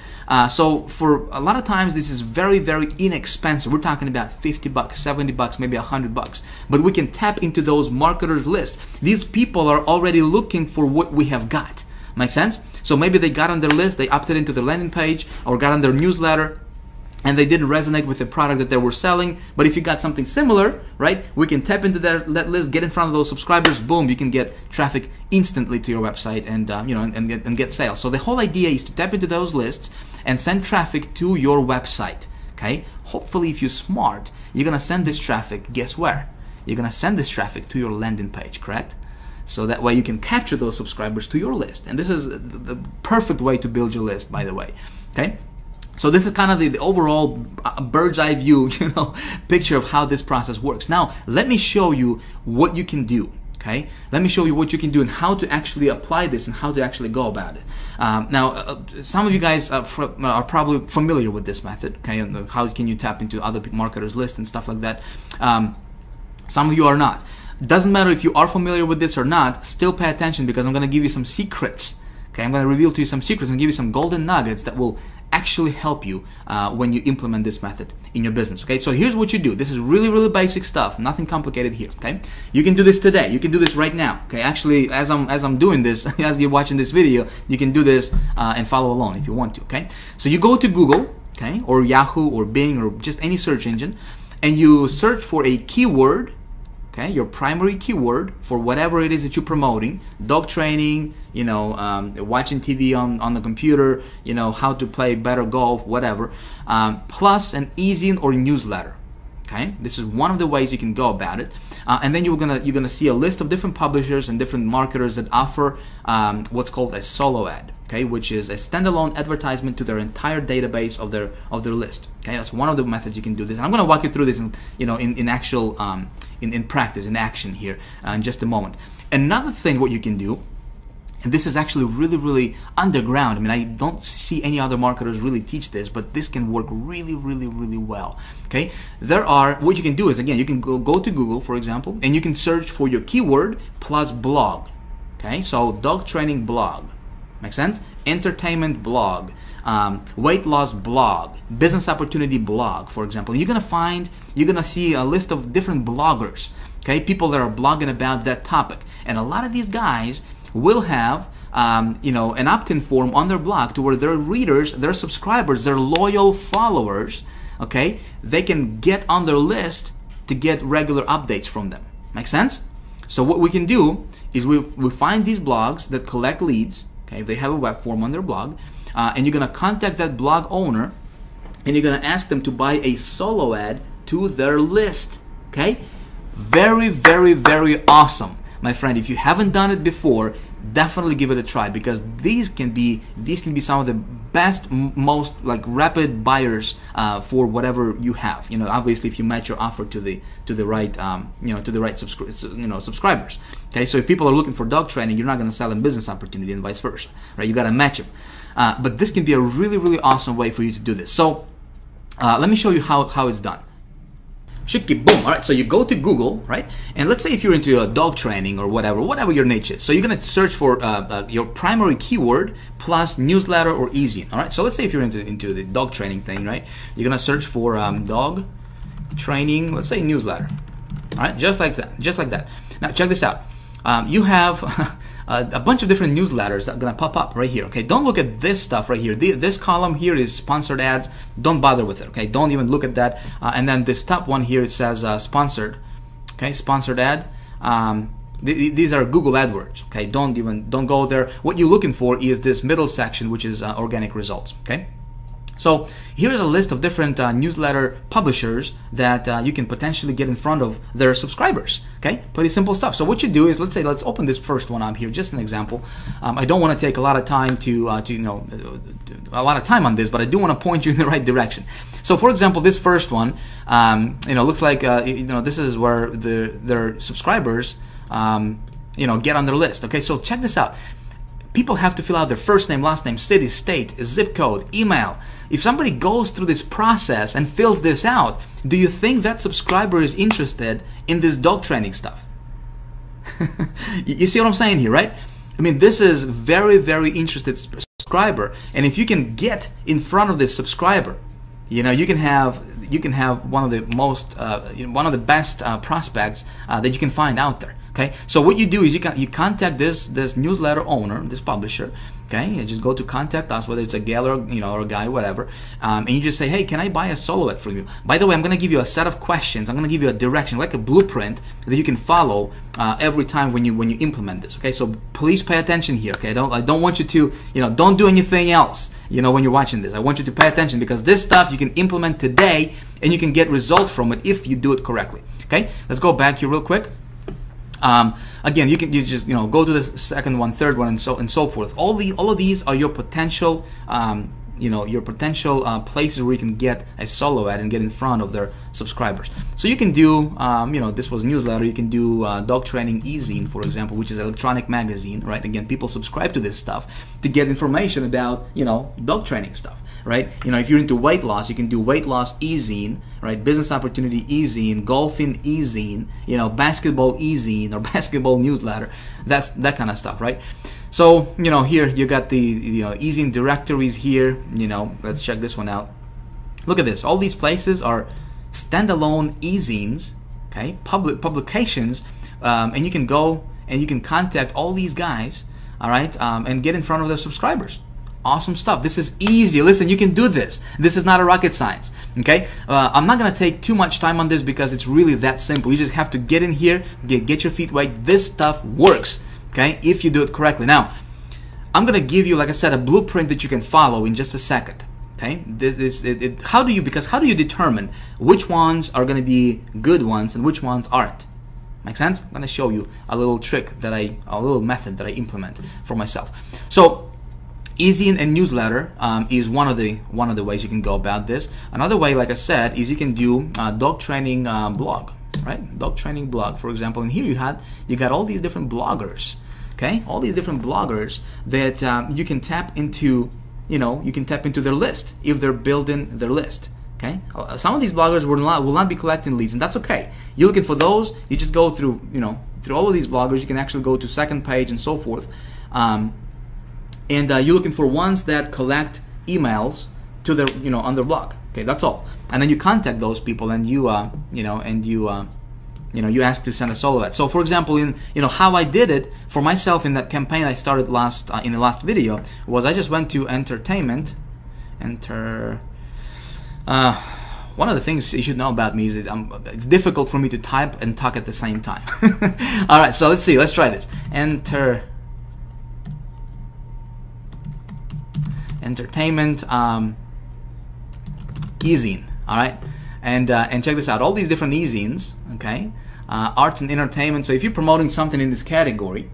Speaker 1: So for a lot of times this is very, very inexpensive. We're talking about $50, $70, maybe $100. But we can tap into those marketers' lists. These people are already looking for what we have got. Make sense? So maybe they got on their list, they opted into their landing page or got on their newsletter, and they didn't resonate with the product that they were selling. But if you got something similar, right, we can tap into that list, get in front of those subscribers, boom, you can get traffic instantly to your website and and get sales. So the whole idea is to tap into those lists and send traffic to your website. Okay, hopefully if you're smart, you're gonna send this traffic, guess where? You're gonna send this traffic to your landing page, correct? So that way you can capture those subscribers to your list. And this is the perfect way to build your list, by the way. Okay, so this is kind of the overall bird's eye view, picture of how this process works. Now, let me show you what you can do. Okay, let me show you what you can do and how to actually apply this and how to actually go about it. Now, some of you guys are probably familiar with this method. Okay, and how can you tap into other marketers' lists and stuff like that. Some of you are not. Doesn't matter if you are familiar with this or not. Still pay attention, because I'm going to give you some secrets. Okay, I'm going to reveal to you some secrets and give you some golden nuggets that will actually help you when you implement this method in your business. Okay, so here's what you do. This is really, really basic stuff, nothing complicated here. Okay, you can do this today. You can do this right now. Okay, actually, as I'm doing this, as you're watching this video, you can do this and follow along if you want to. Okay, so you go to Google, okay, or Yahoo or Bing or just any search engine, and you search for a keyword. Okay, your primary keyword for whatever it is that you're promoting, dog training, watching TV on the computer, how to play better golf, whatever, plus an e-zine or newsletter. Okay, this is one of the ways you can go about it, and then you're gonna see a list of different publishers and different marketers that offer what's called a solo ad. Okay, which is a standalone advertisement to their entire database of their list. Okay, that's one of the methods you can do this. And I'm going to walk you through this in actual in practice, in action here in just a moment. Another thing what you can do, and this is actually really, really underground. I mean, I don't see any other marketers really teach this, but this can work really, really, really well. Okay, what you can do is, again, you can go to Google, for example, and you can search for your keyword plus blog. Okay, so dog training blog. Make sense? Entertainment blog, weight loss blog, business opportunity blog, for example. You're gonna see a list of different bloggers, okay, people that are blogging about that topic. And a lot of these guys will have an opt-in form on their blog to where their readers, their subscribers, their loyal followers, okay, they can get on their list to get regular updates from them. Make sense? So what we can do is we find these blogs that collect leads. Okay, they have a web form on their blog, and you're going to contact that blog owner, and you're going to ask them to buy a solo ad to their list. Okay, very, very, very awesome, my friend. If you haven't done it before, definitely give it a try, because these can be some of the best, most rapid buyers for whatever you have. Obviously, if you match your offer to the right subscribers. Okay, so if people are looking for dog training, you're not going to sell them business opportunity and vice versa, right? You got to match them. But this can be a really, really awesome way for you to do this. So let me show you how it's done. Shiki boom. All right, so you go to Google, right? And let's say if you're into dog training or whatever your niche is. So you're gonna search for your primary keyword plus newsletter or e-zine. All right, so let's say if you're into the dog training thing, right? You're gonna search for dog training, let's say newsletter. All right, just like that. Now check this out. You have a bunch of different newsletters that are gonna pop up right here. Okay, don't look at this stuff right here. This column here is sponsored ads. Don't bother with it. Okay, don't even look at that. And then this top one here, it says sponsored. Okay, sponsored ad. These are Google AdWords. Okay, don't go there. What you're looking for is this middle section, which is organic results. Okay. So here's a list of different newsletter publishers that you can potentially get in front of their subscribers. Okay, pretty simple stuff. So what you do is, let's open this first one up here, just an example. I don't want to take a lot of time a lot of time on this, but I do want to point you in the right direction. So for example, this first one, looks like this is where their subscribers get on their list. Okay, so check this out. People have to fill out their first name, last name, city, state, zip code, email. If somebody goes through this process and fills this out, do you think that subscriber is interested in this dog training stuff? You see what I'm saying here, right? I mean, this is very, very interested subscriber, and if you can get in front of this subscriber, you can have one of the most one of the best prospects that you can find out there. Okay, so what you do is you contact this newsletter owner, this publisher. Okay, you just go to contact us, whether it's a gal or or a guy, whatever, and you just say, hey, can I buy a solo ad from you? By the way, I'm going to give you a set of questions. I'm going to give you a direction, like a blueprint that you can follow every time when you implement this. Okay, so please pay attention here. Okay, I don't want you to don't do anything else. When you're watching this, I want you to pay attention, because this stuff you can implement today and you can get results from it if you do it correctly. Okay, let's go back here real quick. Again, you just go to the second one, third one, and so forth. All of these are your potential places where you can get a solo ad and get in front of their subscribers. So you can do this was newsletter. You can do dog training e-zine, for example, which is an electronic magazine, right? Again, people subscribe to this stuff to get information about dog training stuff, right? If you're into weight loss, you can do weight loss e-zine, right? Business opportunity e-zine, golfing e-zine, basketball e-zine or basketball newsletter. That's that kind of stuff, right? So here you got the e-zine directories here. Let's check this one out. Look at this. All these places are standalone e-zines, okay, publications, and you can go and you can contact all these guys, all right, and get in front of their subscribers. Awesome stuff. This is easy. Listen, you can do this. This is not a rocket science. Okay, I'm not gonna take too much time on this because it's really that simple. You just have to get in here, get your feet wet. This stuff works. Okay, if you do it correctly. Now, I'm gonna give you, like I said, a blueprint that you can follow in just a second. Okay, how do you determine which ones are gonna be good ones and which ones aren't? Make sense? I'm gonna show you a little trick a little method that I implement for myself. So, e-zine and newsletter is one of the ways you can go about this. Another way, like I said, is you can do dog training blog, right? Dog training blog, for example. And here you got all these different bloggers, okay? All these different bloggers that you can tap into, their list if they're building their list. Okay, some of these bloggers will not be collecting leads, and that's okay. You're looking for those. You just go through all of these bloggers. You can actually go to second page and so forth. And you're looking for ones that collect emails to their on their blog. Okay, that's all. And then you contact those people and you you ask to send a solo ad. So for example, in how I did it for myself in that campaign I started in the last video was I just went to entertainment, one of the things you should know about me is that it's difficult for me to type and talk at the same time. All right, so let's see. Let's try this. Entertainment e-zine. All right, and check this out. All these different e-zines. Okay, arts and entertainment. So if you're promoting something in this category,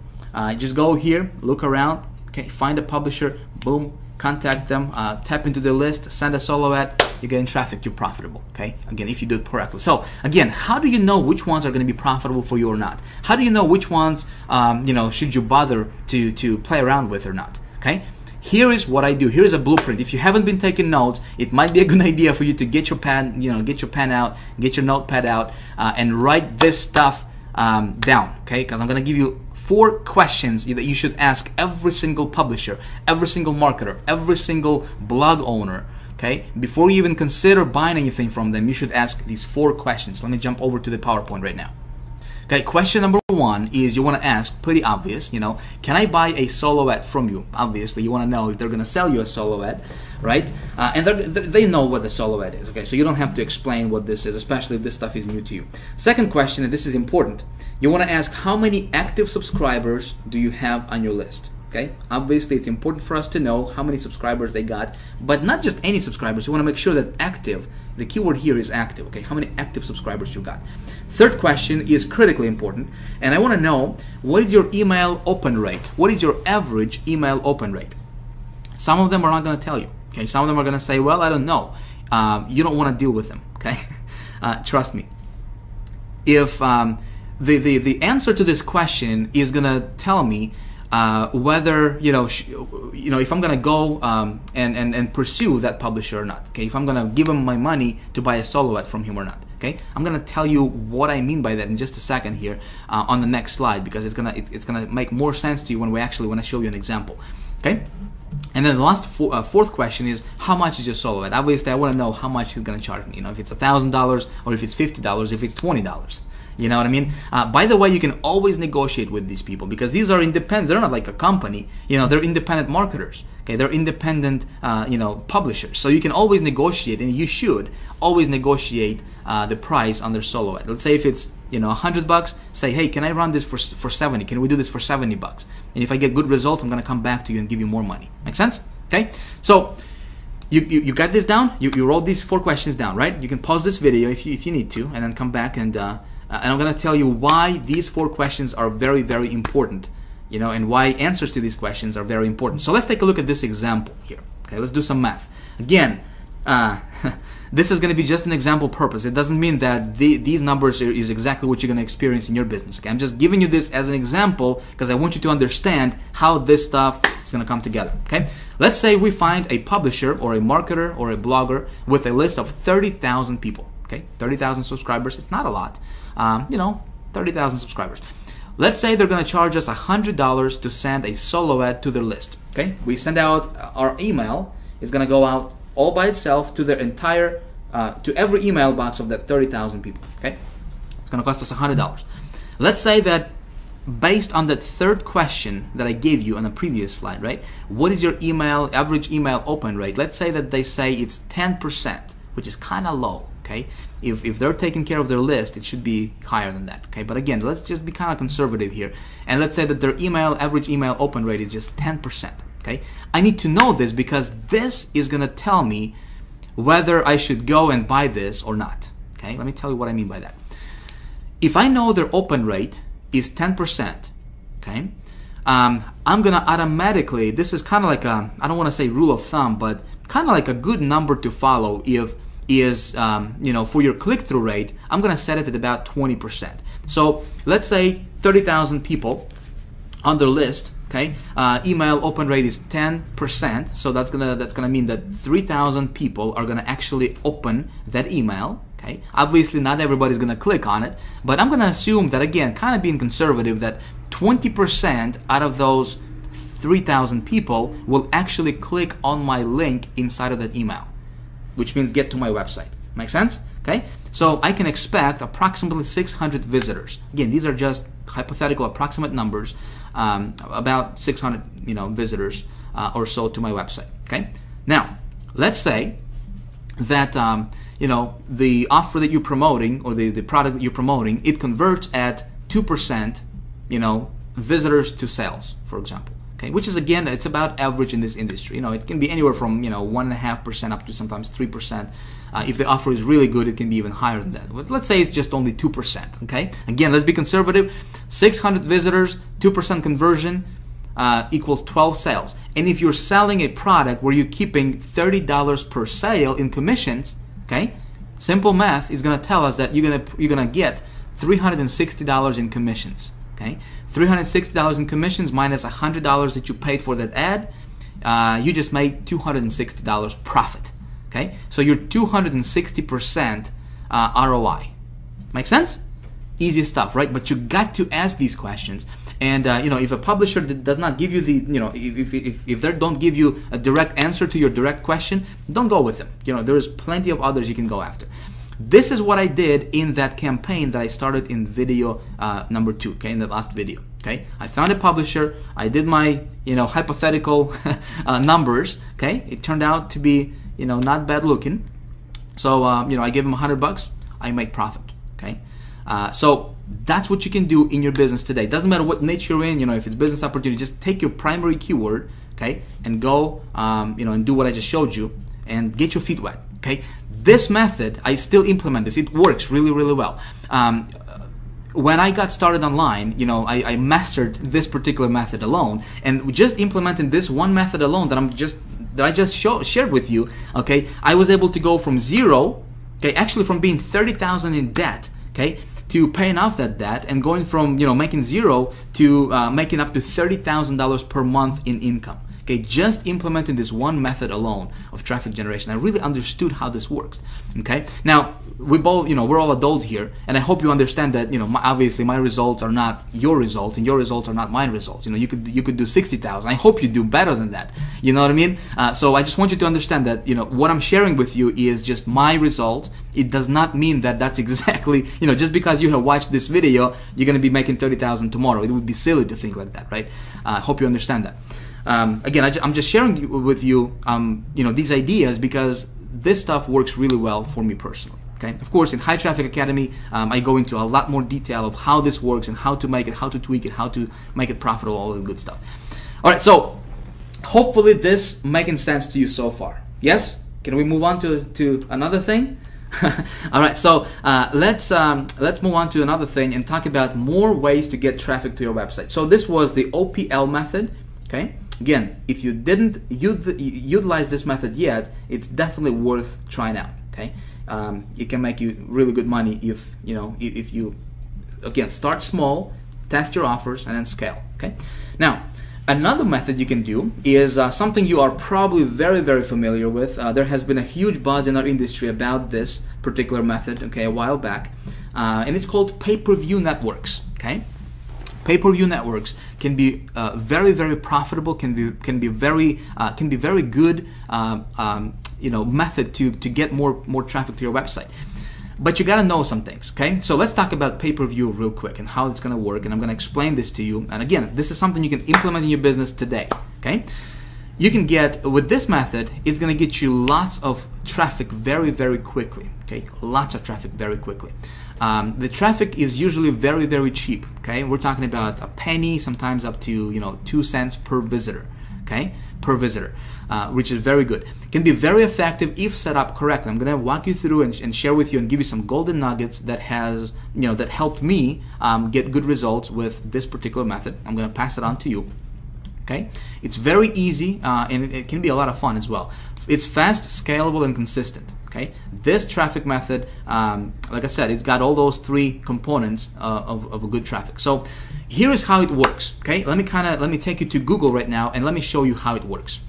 Speaker 1: just go here, look around. Okay, find a publisher. Boom. Contact them, tap into their list, send a solo ad, you're getting traffic, you're profitable, okay? Again, if you do it correctly. So, again, how do you know which ones are going to be profitable for you or not? How do you know which ones, should you bother to play around with or not, okay? Here is what I do. Here is a blueprint. If you haven't been taking notes, it might be a good idea for you to get your pen, get your pen out, get your notepad out, and write this stuff down, okay? Because I'm going to give you 4 questions that you should ask every single publisher, every single marketer, every single blog owner, okay? Before you even consider buying anything from them, you should ask these 4 questions. Let me jump over to the PowerPoint right now. Okay, question number 1 is you want to ask, pretty obvious, can I buy a solo ad from you? Obviously, you want to know if they're going to sell you a solo ad, right? And they know what the solo ad is, okay? So you don't have to explain what this is, especially if this stuff is new to you. Second question, and this is important, you want to ask how many active subscribers do you have on your list, okay? Obviously, it's important for us to know how many subscribers they got, but not just any subscribers. You want to make sure that active, the keyword here is active, okay? How many active subscribers you got. Third question is critically important, and I want to know what is your email open rate? What is your average email open rate? Some of them are not going to tell you, okay? Some of them are going to say, well, I don't know. You don't want to deal with them, okay? Trust me. If the answer to this question is going to tell me whether if I'm gonna go and pursue that publisher or not, okay? If I'm gonna give him my money to buy a solo ad from him or not, okay? I'm gonna tell you what I mean by that in just a second here on the next slide, because it's gonna make more sense to you when I show you an example, okay? And then the last fourth question is how much is your solo ad? Obviously, I want to know how much he's gonna charge me. If it's $1,000 or if it's $50, if it's $20. You know what I mean? By the way, you can always negotiate with these people because these are independent. They're not like a company. You know, they're independent marketers. Okay, they're independent, publishers. So you can always negotiate, and you should always negotiate the price on their solo ad. Let's say if it's $100, say, hey, can I run this for 70? Can we do this for $70? And if I get good results, I'm gonna come back to you and give you more money. Make sense? Okay. So you got this down. You wrote these 4 questions down, right? You can pause this video if you need to, and then come back and I'm gonna tell you why these 4 questions are very, very important. And why answers to these questions are very important. So let's take a look at this example here. Okay, let's do some math. Again, this is going to be just an example purpose. It doesn't mean that these numbers is exactly what you're going to experience in your business. Okay, I'm just giving you this as an example because I want you to understand how this stuff is going to come together. Okay, let's say we find a publisher or a marketer or a blogger with a list of 30,000 people. Okay, 30,000 subscribers. It's not a lot. 30,000 subscribers. Let's say they're going to charge us $100 to send a solo ad to their list. Okay, we send out our email. It's going to go out all by itself to their entire, to every email box of that 30,000 people. Okay, it's going to cost us $100. Let's say that based on that third question that I gave you on the previous slide, right? What is your average email open rate? Let's say that they say it's 10%, which is kind of low. Okay, if they're taking care of their list, it should be higher than that. Okay, but again, let's just be kind of conservative here, and let's say that their average email open rate is just 10%. Okay, I need to know this because this is gonna tell me whether I should go and buy this or not. Okay, let me tell you what I mean by that. If I know their open rate is 10%, okay, I'm gonna automatically, this is kind of like a, I don't want to say rule of thumb, but kind of like a good number to follow is for your click-through rate, I'm gonna set it at about 20%. So let's say 30,000 people on their list, okay, email open rate is 10%, so that's gonna mean that 3,000 people are gonna actually open that email. Okay, obviously not everybody's gonna click on it, but I'm gonna assume that, again, kind of being conservative, that 20% out of those 3,000 people will actually click on my link inside of that email, which means get to my website. Make sense? Okay, so I can expect approximately 600 visitors. Again, these are just hypothetical approximate numbers, about 600 visitors or so to my website. Okay, now let's say that the offer that you're promoting, or the product that you're promoting, it converts at 2% visitors to sales, for example. Okay, which is, again, it's about average in this industry. It can be anywhere from 1.5% up to sometimes 3%. If the offer is really good, it can be even higher than that. But let's say it's just only 2%. Okay, again, let's be conservative. 600 visitors, 2% conversion equals 12 sales. And if you're selling a product where you're keeping $30 per sale in commissions, okay, simple math is going to tell us that you're gonna get $360 in commissions. Okay, $360 in commissions minus $100 that you paid for that ad, you just made $260 profit. Okay, so you're 260% ROI. Make sense? Easy stuff, right? But you got to ask these questions. And if a publisher does not give you the, if they don't give you a direct answer to your direct question, don't go with them. There is plenty of others you can go after. This is what I did in that campaign that I started in video number 2, okay, in the last video. Okay, I found a publisher, I did my hypothetical numbers. Okay, it turned out to be not bad looking. So I gave him $100, I make profit. Okay, so that's what you can do in your business today. Doesn't matter what niche you're in. If it's business opportunity, just take your primary keyword, okay, and go and do what I just showed you and get your feet wet. Okay, this method, I still implement this. It works really, really well. When I got started online, I mastered this particular method alone, and just implementing this one method alone that I just shared with you. Okay, I was able to go from zero, okay, actually from being 30,000 in debt, okay, to paying off that debt, and going from making zero to making up to $30,000 per month in income. Okay, just implementing this one method alone of traffic generation. I really understood how this works. Okay, now we both, we're all adults here, and I hope you understand that, obviously my results are not your results, and your results are not my results. You could do 60,000. I hope you do better than that. You know what I mean? So I just want you to understand that, what I'm sharing with you is just my results. It does not mean that that's exactly, just because you have watched this video, you're going to be making 30,000 tomorrow. It would be silly to think like that, right? I hope you understand that. Again, I'm just sharing with you, these ideas because this stuff works really well for me personally. Okay. Of course, in High Traffic Academy, I go into a lot more detail of how this works and how to make it, how to tweak it, how to make it profitable, all the good stuff. All right. So hopefully this making sense to you so far. Yes. Can we move on to another thing? All right. So let's move on to another thing and talk about more ways to get traffic to your website. So this was the OPL method. Okay. Again, if you didn't utilize this method yet, it's definitely worth trying out. Okay. It can make you really good money if you again start small, test your offers, and then scale. Okay. Now, another method you can do is something you are probably very, very familiar with. There has been a huge buzz in our industry about this particular method. Okay, a while back, and it's called pay-per-view networks. Okay. Pay-per-view networks can be very, very profitable. Can be very good. Method to get more traffic to your website. But you got to know some things, okay? So let's talk about pay-per-view real quick and how it's going to work, and I'm going to explain this to you. And again, this is something you can implement in your business today, okay? You can get, with this method, it's going to get you lots of traffic very, very quickly, okay? Lots of traffic very quickly. The traffic is usually very, very cheap, okay? We're talking about a penny, sometimes up to 2 cents per visitor, okay? Per visitor, which is very good. Can be very effective if set up correctly. I'm going to walk you through and share with you and give you some golden nuggets that that helped me get good results with this particular method. I'm going to pass it on to you. Okay, it's very easy and it can be a lot of fun as well. It's fast, scalable, and consistent. Okay, this traffic method, like I said, it's got all those 3 components of a good traffic. So here is how it works. Okay, let me take you to Google right now and let me show you how it works.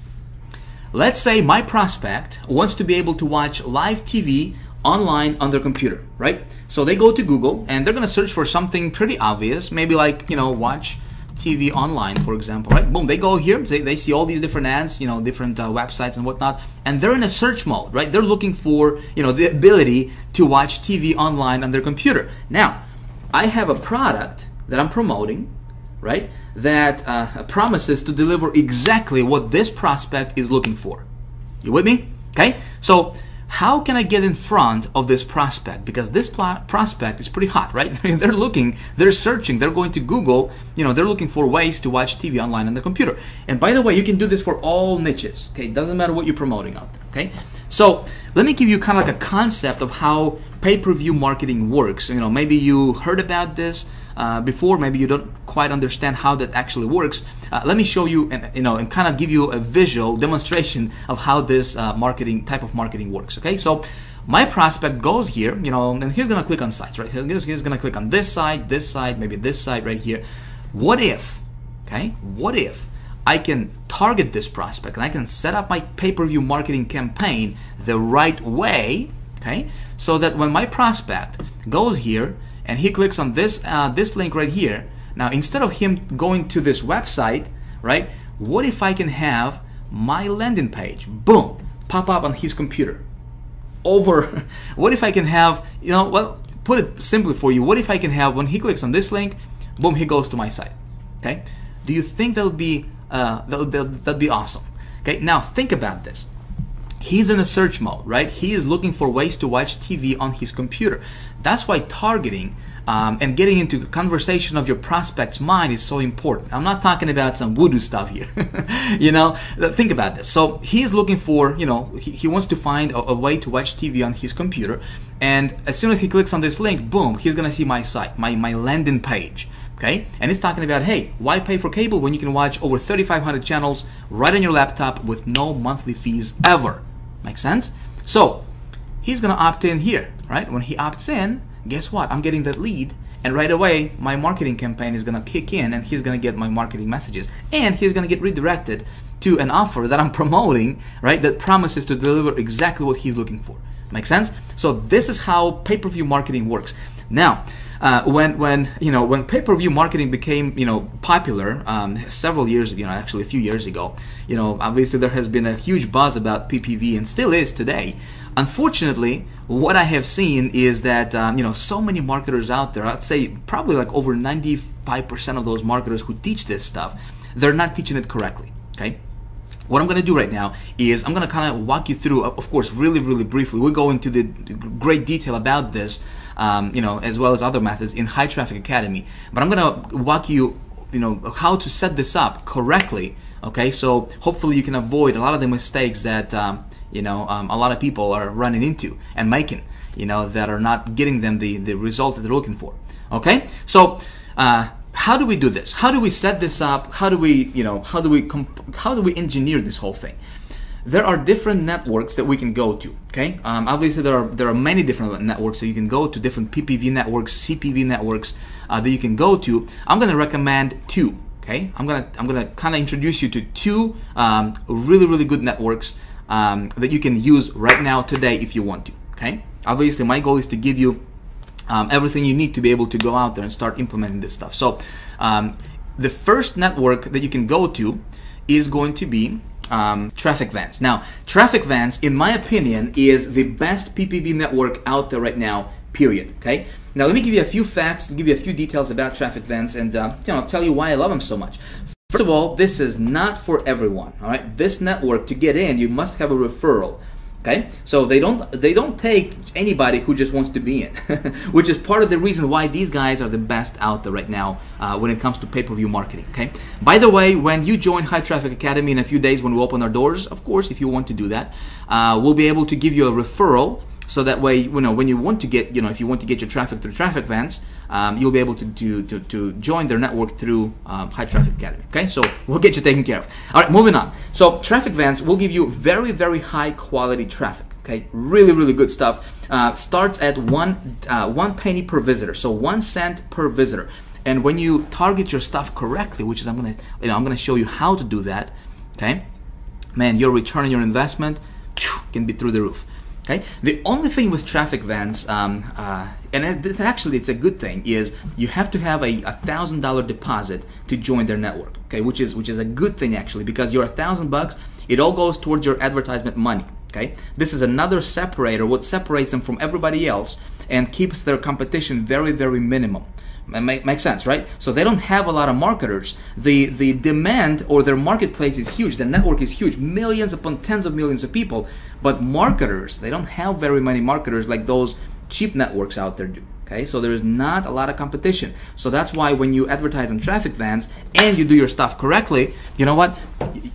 Speaker 1: Let's say my prospect wants to be able to watch live TV online on their computer, right? So they go to Google and they're going to search for something pretty obvious, maybe like, watch TV online, for example, right? Boom, they go here, they see all these different ads, different websites and whatnot, and they're in a search mode, right? They're looking for, the ability to watch TV online on their computer. Now, I have a product that I'm promoting, right, that promises to deliver exactly what this prospect is looking for. You with me? Okay, so how can I get in front of this prospect? Because this prospect is pretty hot, right? They're searching, they're going to Google, they're looking for ways to watch TV online on the computer. And by the way, you can do this for all niches, okay? It doesn't matter what you're promoting out there, okay? So let me give you kind of like a concept of how pay-per-view marketing works. Maybe you heard about this before, maybe you don't quite understand how that actually works. Let me show you and kind of give you a visual demonstration of how this type of marketing works. Okay, so my prospect goes here, and he's gonna click on sites, right? He's gonna click on this site, maybe this site right here. What if I can target this prospect and I can set up my pay-per-view marketing campaign the right way, okay, so that when my prospect goes here and he clicks on this link right here, now instead of him going to this website, right, what if I can have my landing page, boom, pop up on his computer? What if I can have, put it simply for you, what if I can have, when he clicks on this link, boom, he goes to my site, okay? Do you think that'll be awesome? Okay, now think about this. He's in a search mode, right? He is looking for ways to watch TV on his computer. That's why targeting and getting into conversation of your prospect's mind is so important. I'm not talking about some voodoo stuff here. Think about this. So he's looking for, he wants to find a way to watch TV on his computer. And as soon as he clicks on this link, boom, he's gonna see my site, my landing page. Okay, and it's talking about, hey, why pay for cable when you can watch over 3,500 channels right on your laptop with no monthly fees ever? Makes sense? So he's gonna opt in here, right? When he opts in, guess what? I'm getting that lead, and right away my marketing campaign is gonna kick in, and he's gonna get my marketing messages, and he's gonna get redirected to an offer that I'm promoting, right, that promises to deliver exactly what he's looking for. Make sense? So this is how pay-per-view marketing works. Now, when pay-per-view marketing became popular several years, actually a few years ago, obviously there has been a huge buzz about PPV and still is today. Unfortunately, what I have seen is that so many marketers out there, I'd say probably like over 95% of those marketers who teach this stuff, they're not teaching it correctly. Okay. What I'm going to do right now is I'm going to kind of walk you through, of course, really, really briefly. We'll go into the great detail about this, as well as other methods in High Traffic Academy. But I'm going to walk you, how to set this up correctly. Okay, so hopefully you can avoid a lot of the mistakes that a lot of people are running into and making, that are not getting them the result that they're looking for. Okay, so how do we do this? How do we set this up? How do we engineer this whole thing? There are different networks that we can go to. Okay, obviously there are many different networks that you can go to, different PPV networks, CPV networks that you can go to. I'm going to recommend two. Okay, I'm gonna kind of introduce you to two really, really good networks that you can use right now today if you want to. Okay, obviously my goal is to give you everything you need to be able to go out there and start implementing this stuff. So the first network that you can go to is going to be Traffic Vans. Now, Traffic Vans, in my opinion, is the best PPV network out there right now, period. Okay. Now, let me give you a few facts, give you a few details about Traffic Vans, and tell you why I love them so much. First of all, this is not for everyone. All right, this network, to get in, you must have a referral. Okay, so they don't take anybody who just wants to be in, which is part of the reason why these guys are the best out there right now when it comes to pay-per-view marketing. Okay. By the way, when you join High Traffic Academy in a few days, when we open our doors, of course, if you want to do that, we'll be able to give you a referral. So that way, when you want to get, if you want to get your traffic through Traffic Vans, you'll be able to join their network through High Traffic Academy. Okay, so we'll get you taken care of. All right, moving on. So Traffic Vans will give you very, very high quality traffic. Okay, really, really good stuff. Starts at one penny per visitor, so 1 cent per visitor. And when you target your stuff correctly, which is I'm gonna show you how to do that. Okay, man, your return on your investment can be through the roof. Okay. The only thing with Traffic Vans, and it's a good thing, is you have to have a $1,000 deposit to join their network. Okay, which is a good thing actually, because your $1,000, it all goes towards your advertisement money. Okay, this is another separator, what separates them from everybody else and keeps their competition very, very minimum. Makes sense, right? So they don't have a lot of marketers. The demand or their marketplace is huge. The network is huge, millions upon tens of millions of people. But marketers, they don't have very many marketers like those cheap networks out there do. Okay, so there is not a lot of competition. So that's why when you advertise on Traffic Vans and you do your stuff correctly, you know what?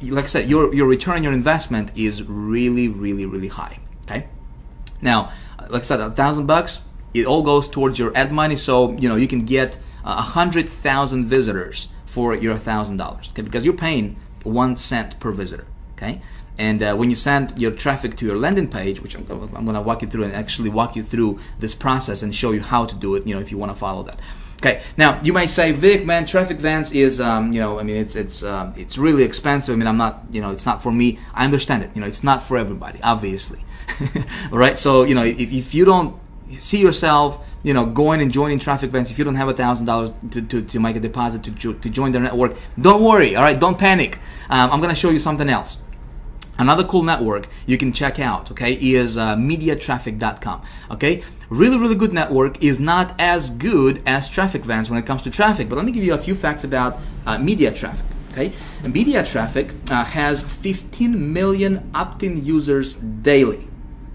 Speaker 1: Like I said, your return on your investment is really, really, really high. Okay. Now, like I said, $1,000. It all goes towards your ad money, so you can get 100,000 visitors for your $1,000. Okay, because you're paying 1 cent per visitor. Okay, and when you send your traffic to your landing page, which I'm going to walk you through and actually walk you through this process and show you how to do it. If you want to follow that. Okay, now you might say, Vic, man, Traffic Vans is, it's really expensive. I'm not, it's not for me. I understand it. It's not for everybody, obviously. All right, so if you don't see yourself, going and joining Traffic Vans, if you don't have $1,000 to make a deposit to join their network, don't worry. All right, don't panic. I'm going to show you something else. Another cool network you can check out, okay, is MediaTraffic.com. Okay, really, really good network. Is not as good as Traffic Vans when it comes to traffic, but let me give you a few facts about MediaTraffic. Okay, and MediaTraffic has 15 million opt-in users daily,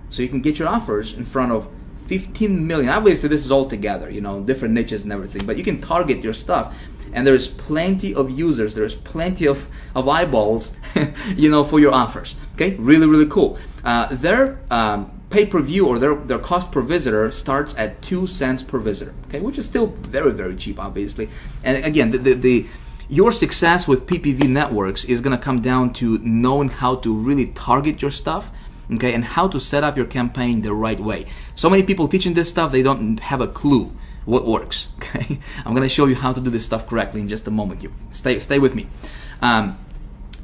Speaker 1: so you can get your offers in front of 15 million. Obviously, this is all together, different niches and everything, but you can target your stuff, and there's plenty of users, there's plenty of eyeballs, for your offers. Okay, really, really cool. Their pay-per-view or their cost per visitor starts at 2 cents per visitor. Okay, which is still very, very cheap, obviously. And again, your success with PPV networks is going to come down to knowing how to really target your stuff. Okay, and how to set up your campaign the right way. So many people teaching this stuff, they don't have a clue what works. Okay, I'm going to show you how to do this stuff correctly in just a moment. Stay with me.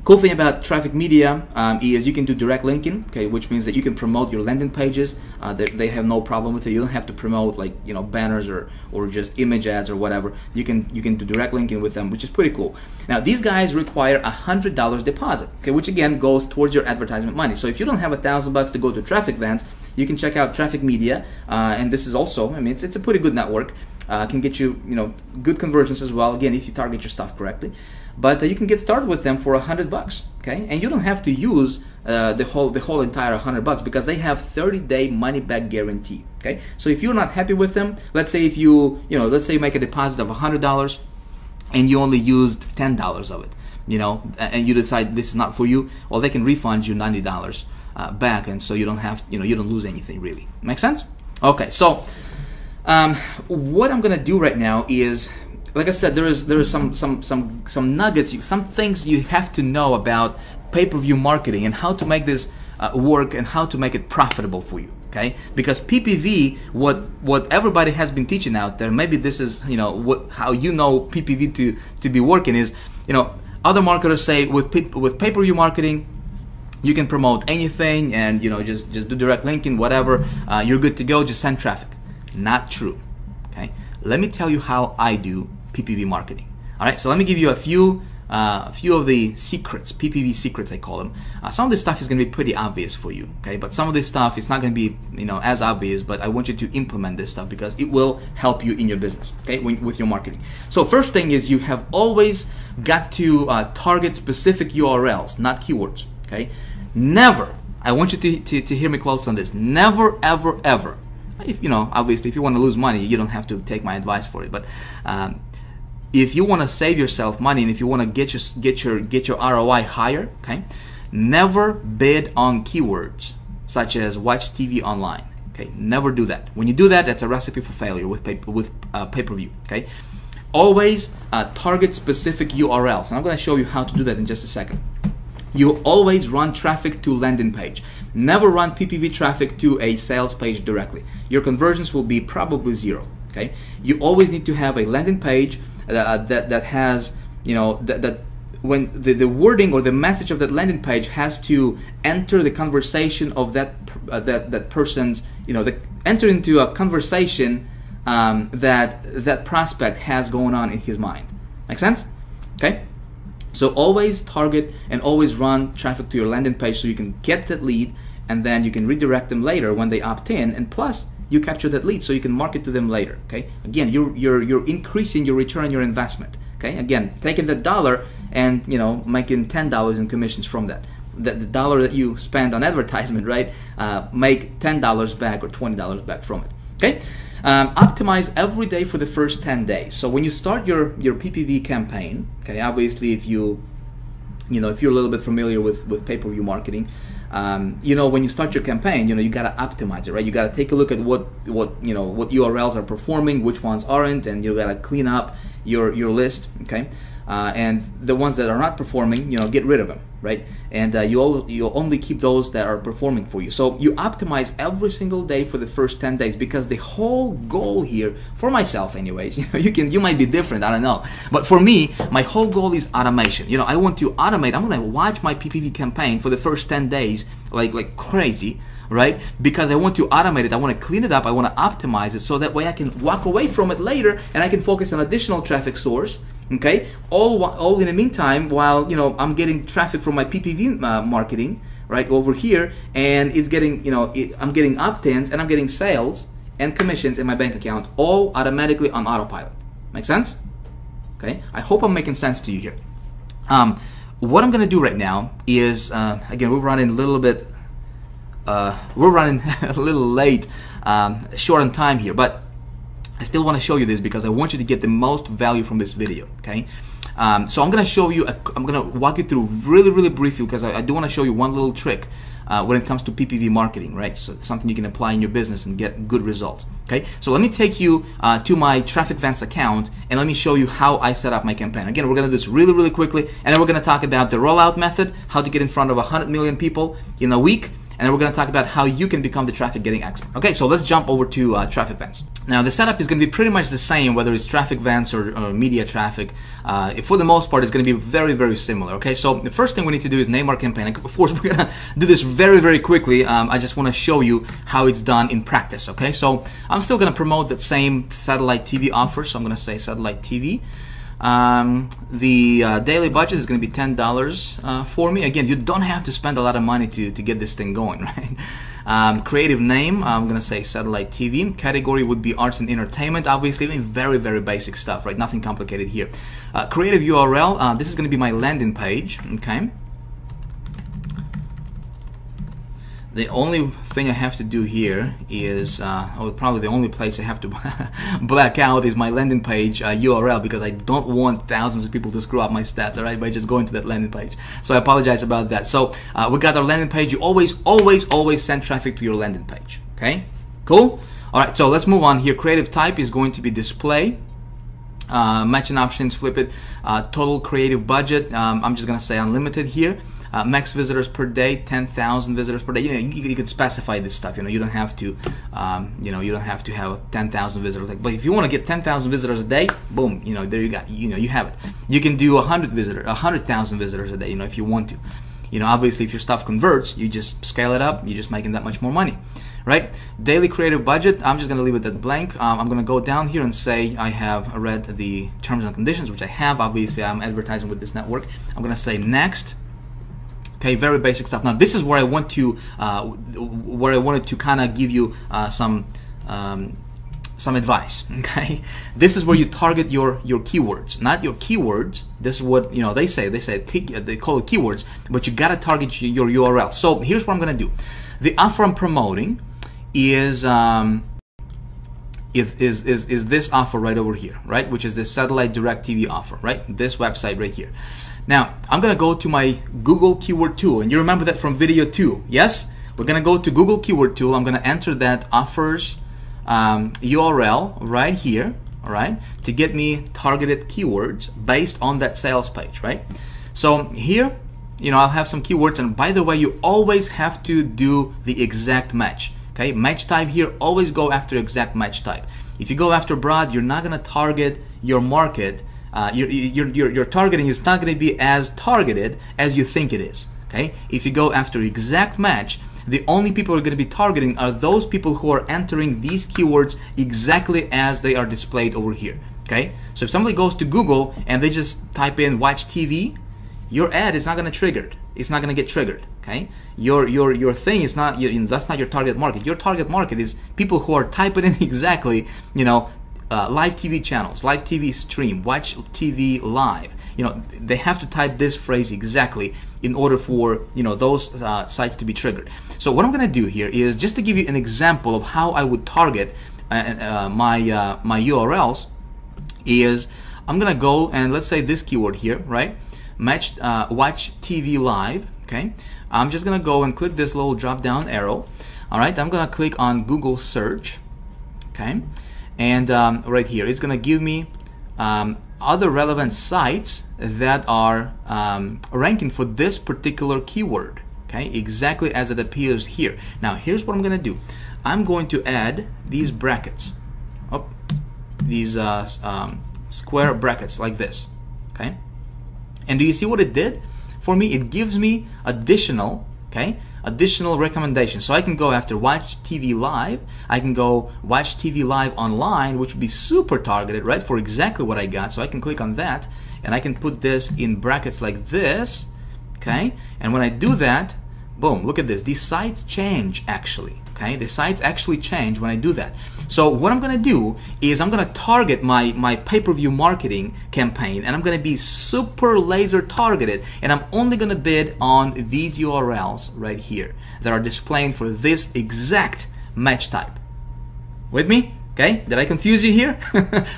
Speaker 1: Cool thing about traffic media is you can do direct linking, okay, which means that you can promote your landing pages. They have no problem with it. You don't have to promote like banners or just image ads or whatever. You can do direct linking with them, which is pretty cool. Now these guys require $100 deposit, okay, which again goes towards your advertisement money. So if you don't have $1,000 to go to traffic events, you can check out traffic media, and this is also, I mean, it's a pretty good network. Can get you good conversions as well. Again, if you target your stuff correctly. But you can get started with them for $100, okay? And you don't have to use the whole entire $100 because they have 30-day money-back guarantee, okay? So if you're not happy with them, let's say if let's say you make a deposit of $100 and you only used $10 of it, and you decide this is not for you, well, they can refund you $90 back, and so you don't have, you don't lose anything really. Make sense? Okay, so what I'm gonna do right now is, like I said, there is some nuggets, some things you have to know about pay-per-view marketing and how to make this work and how to make it profitable for you. Okay, because PPV, what everybody has been teaching out there, maybe this is how PPV to be working is, other marketers say with pay-per-view marketing you can promote anything and just do direct linking, whatever, you're good to go, just send traffic. Not true. Okay, let me tell you how I do PPV marketing. All right, so let me give you a few of the secrets, PPV secrets I call them. Some of this stuff is going to be pretty obvious for you, okay? But some of this stuff is not going to be as obvious, but I want you to implement this stuff because it will help you in your business, okay, with your marketing. So first thing is you have always got to target specific URLs, not keywords, okay? Never, I want you to hear me closely on this, never, ever, ever. If obviously if you want to lose money, you don't have to take my advice for it, but if you want to save yourself money and if you want to get your ROI higher, okay, never bid on keywords such as watch TV online. Okay, never do that. When you do that, that's a recipe for failure with pay-per-view. Okay, always target specific URLs, and I'm going to show you how to do that in just a second. You always run traffic to landing page. Never run PPV traffic to a sales page directly. Your conversions will be probably zero. Okay, you always need to have a landing page that has that when the wording or the message of that landing page has to enter the conversation of that person's enter into a conversation that prospect has going on in his mind. Make sense? Okay. So always target and always run traffic to your landing page so you can get that lead, and then you can redirect them later when they opt in, and plus you capture that lead so you can market to them later. Okay, again, you're increasing your return on your investment. Okay, again, taking that dollar and making $10 in commissions from that. The dollar that you spend on advertisement, right? Make $10 back or $20 back from it. Okay, optimize every day for the first 10 days. So when you start your PPV campaign, okay, obviously if you're a little bit familiar with pay-per-view marketing, when you start your campaign, you gotta optimize it, right? You gotta take a look at what URLs are performing, which ones aren't, and you gotta clean up your list, okay? And the ones that are not performing, get rid of them, right? And you'll only keep those that are performing for you. So you optimize every single day for the first 10 days, because the whole goal here, for myself anyways, you might be different, I don't know, but for me, my whole goal is automation. I want to automate. I'm gonna watch my PPV campaign for the first 10 days like crazy, right? Because I want to automate it, I want to clean it up, I want to optimize it, so that way I can walk away from it later and I can focus on additional traffic source. Okay, all in the meantime, while I'm getting traffic from my PPV marketing right over here, and it's getting I'm getting opt-ins and I'm getting sales and commissions in my bank account, all automatically on autopilot. Make sense? Okay, I hope I'm making sense to you here. What I'm gonna do right now is again, we're running a little bit a little late, short on time here, but I still want to show you this because I want you to get the most value from this video, okay? So I'm going to show you, I'm going to walk you through really briefly, because I do want to show you one little trick when it comes to PPV marketing, right? So it's something you can apply in your business and get good results, okay? So let me take you to my Traffic Vents account, and let me show you how I set up my campaign. Again, we're going to do this really quickly, and then we're going to talk about the rollout method, how to get in front of 100 million people in a week, and then we're going to talk about how you can become the traffic getting expert. Okay, so let's jump over to traffic vents. Now the setup is going to be pretty much the same, whether it's traffic vents or media traffic. For the most part, it's going to be very, very similar. Okay, so the first thing we need to do is name our campaign. And of course, we're going to do this very, very quickly. I just want to show you how it's done in practice. Okay, so I'm still going to promote that same satellite TV offer. So I'm going to say satellite TV. The daily budget is going to be $10 for me. Again, you don't have to spend a lot of money to get this thing going, right? Creative name, I'm going to say satellite TV. Category would be arts and entertainment. Obviously, very, very basic stuff, right? Nothing complicated here. Creative URL, this is going to be my landing page, okay? The only thing I have to do here is, probably the only place I have to black out is my landing page URL, because I don't want thousands of people to screw up my stats, all right, by just going to that landing page. So I apologize about that. So we got our landing page. You always send traffic to your landing page, okay? Cool? All right, so let's move on here. Creative type is going to be display. Matching options, flip it. Total creative budget, I'm just going to say unlimited here. Max visitors per day, 10,000 visitors per day. You can specify this stuff. You don't have to, you don't have to have 10,000 visitors. But if you want to get 10,000 visitors a day, boom, there you got, you have it. You can do 100,000 visitors a day, if you want to. Obviously, if your stuff converts, you just scale it up. You're just making that much more money, right? Daily creative budget, I'm just going to leave it at blank. I'm going to go down here and say I have read the terms and conditions, which I have. Obviously, I'm advertising with this network. I'm going to say next. Okay, very basic stuff. Now this is where I want to, where I wanted to kind of give you some advice. Okay, this is where you target your keywords, not your keywords. This is what they say. They call it keywords, but you gotta target your URL. So here's what I'm gonna do. The offer I'm promoting is this offer right over here, right? Which is the satellite direct TV offer, right? This website right here. Now, I'm going to go to my Google keyword tool, and you remember that from video 2, yes? We're going to go to Google keyword tool. I'm going to enter that offers URL right here, all right, to get me targeted keywords based on that sales page, right? So here, I'll have some keywords, and by the way, you always have to do the exact match, okay? Match type here, always go after exact match type. If you go after broad, you're not going to target your market. Your targeting is not going to be as targeted as you think it is. Okay, if you go after exact match, the only people who are going to be targeting are those people who are entering these keywords exactly as they are displayed over here. Okay, so if somebody goes to Google and they just type in watch TV, your ad is not going to trigger. It's not going to get triggered. Okay, your thing is not. That's not your target market. Your target market is people who are typing in exactly. Live TV channels, live TV stream, watch TV live. They have to type this phrase exactly in order for those sites to be triggered. So what I'm going to do here is just to give you an example of how I would target my URLs. Is I'm going to go and let's say this keyword here, right? Watch TV live. Okay, I'm just going to go and click this little drop down arrow. All right, I'm going to click on Google search. Okay. And right here, it's going to give me other relevant sites that are ranking for this particular keyword, okay, exactly as it appears here. Now, here's what I'm going to do. I'm going to add these brackets, these square brackets like this, okay? And do you see what it did for me? It gives me additional, additional recommendations. So I can go after watch TV live. I can go watch TV live online, which would be super targeted, right, for exactly what I got. So I can click on that, and I can put this in brackets like this, okay? And when I do that, boom, look at this. These sites change actually, okay? The sites actually change when I do that. So what I'm gonna do is I'm gonna target my pay-per-view marketing campaign, and I'm gonna be super laser targeted, and I'm only gonna bid on these URLs right here that are displaying for this exact match type. With me? Okay, did I confuse you here?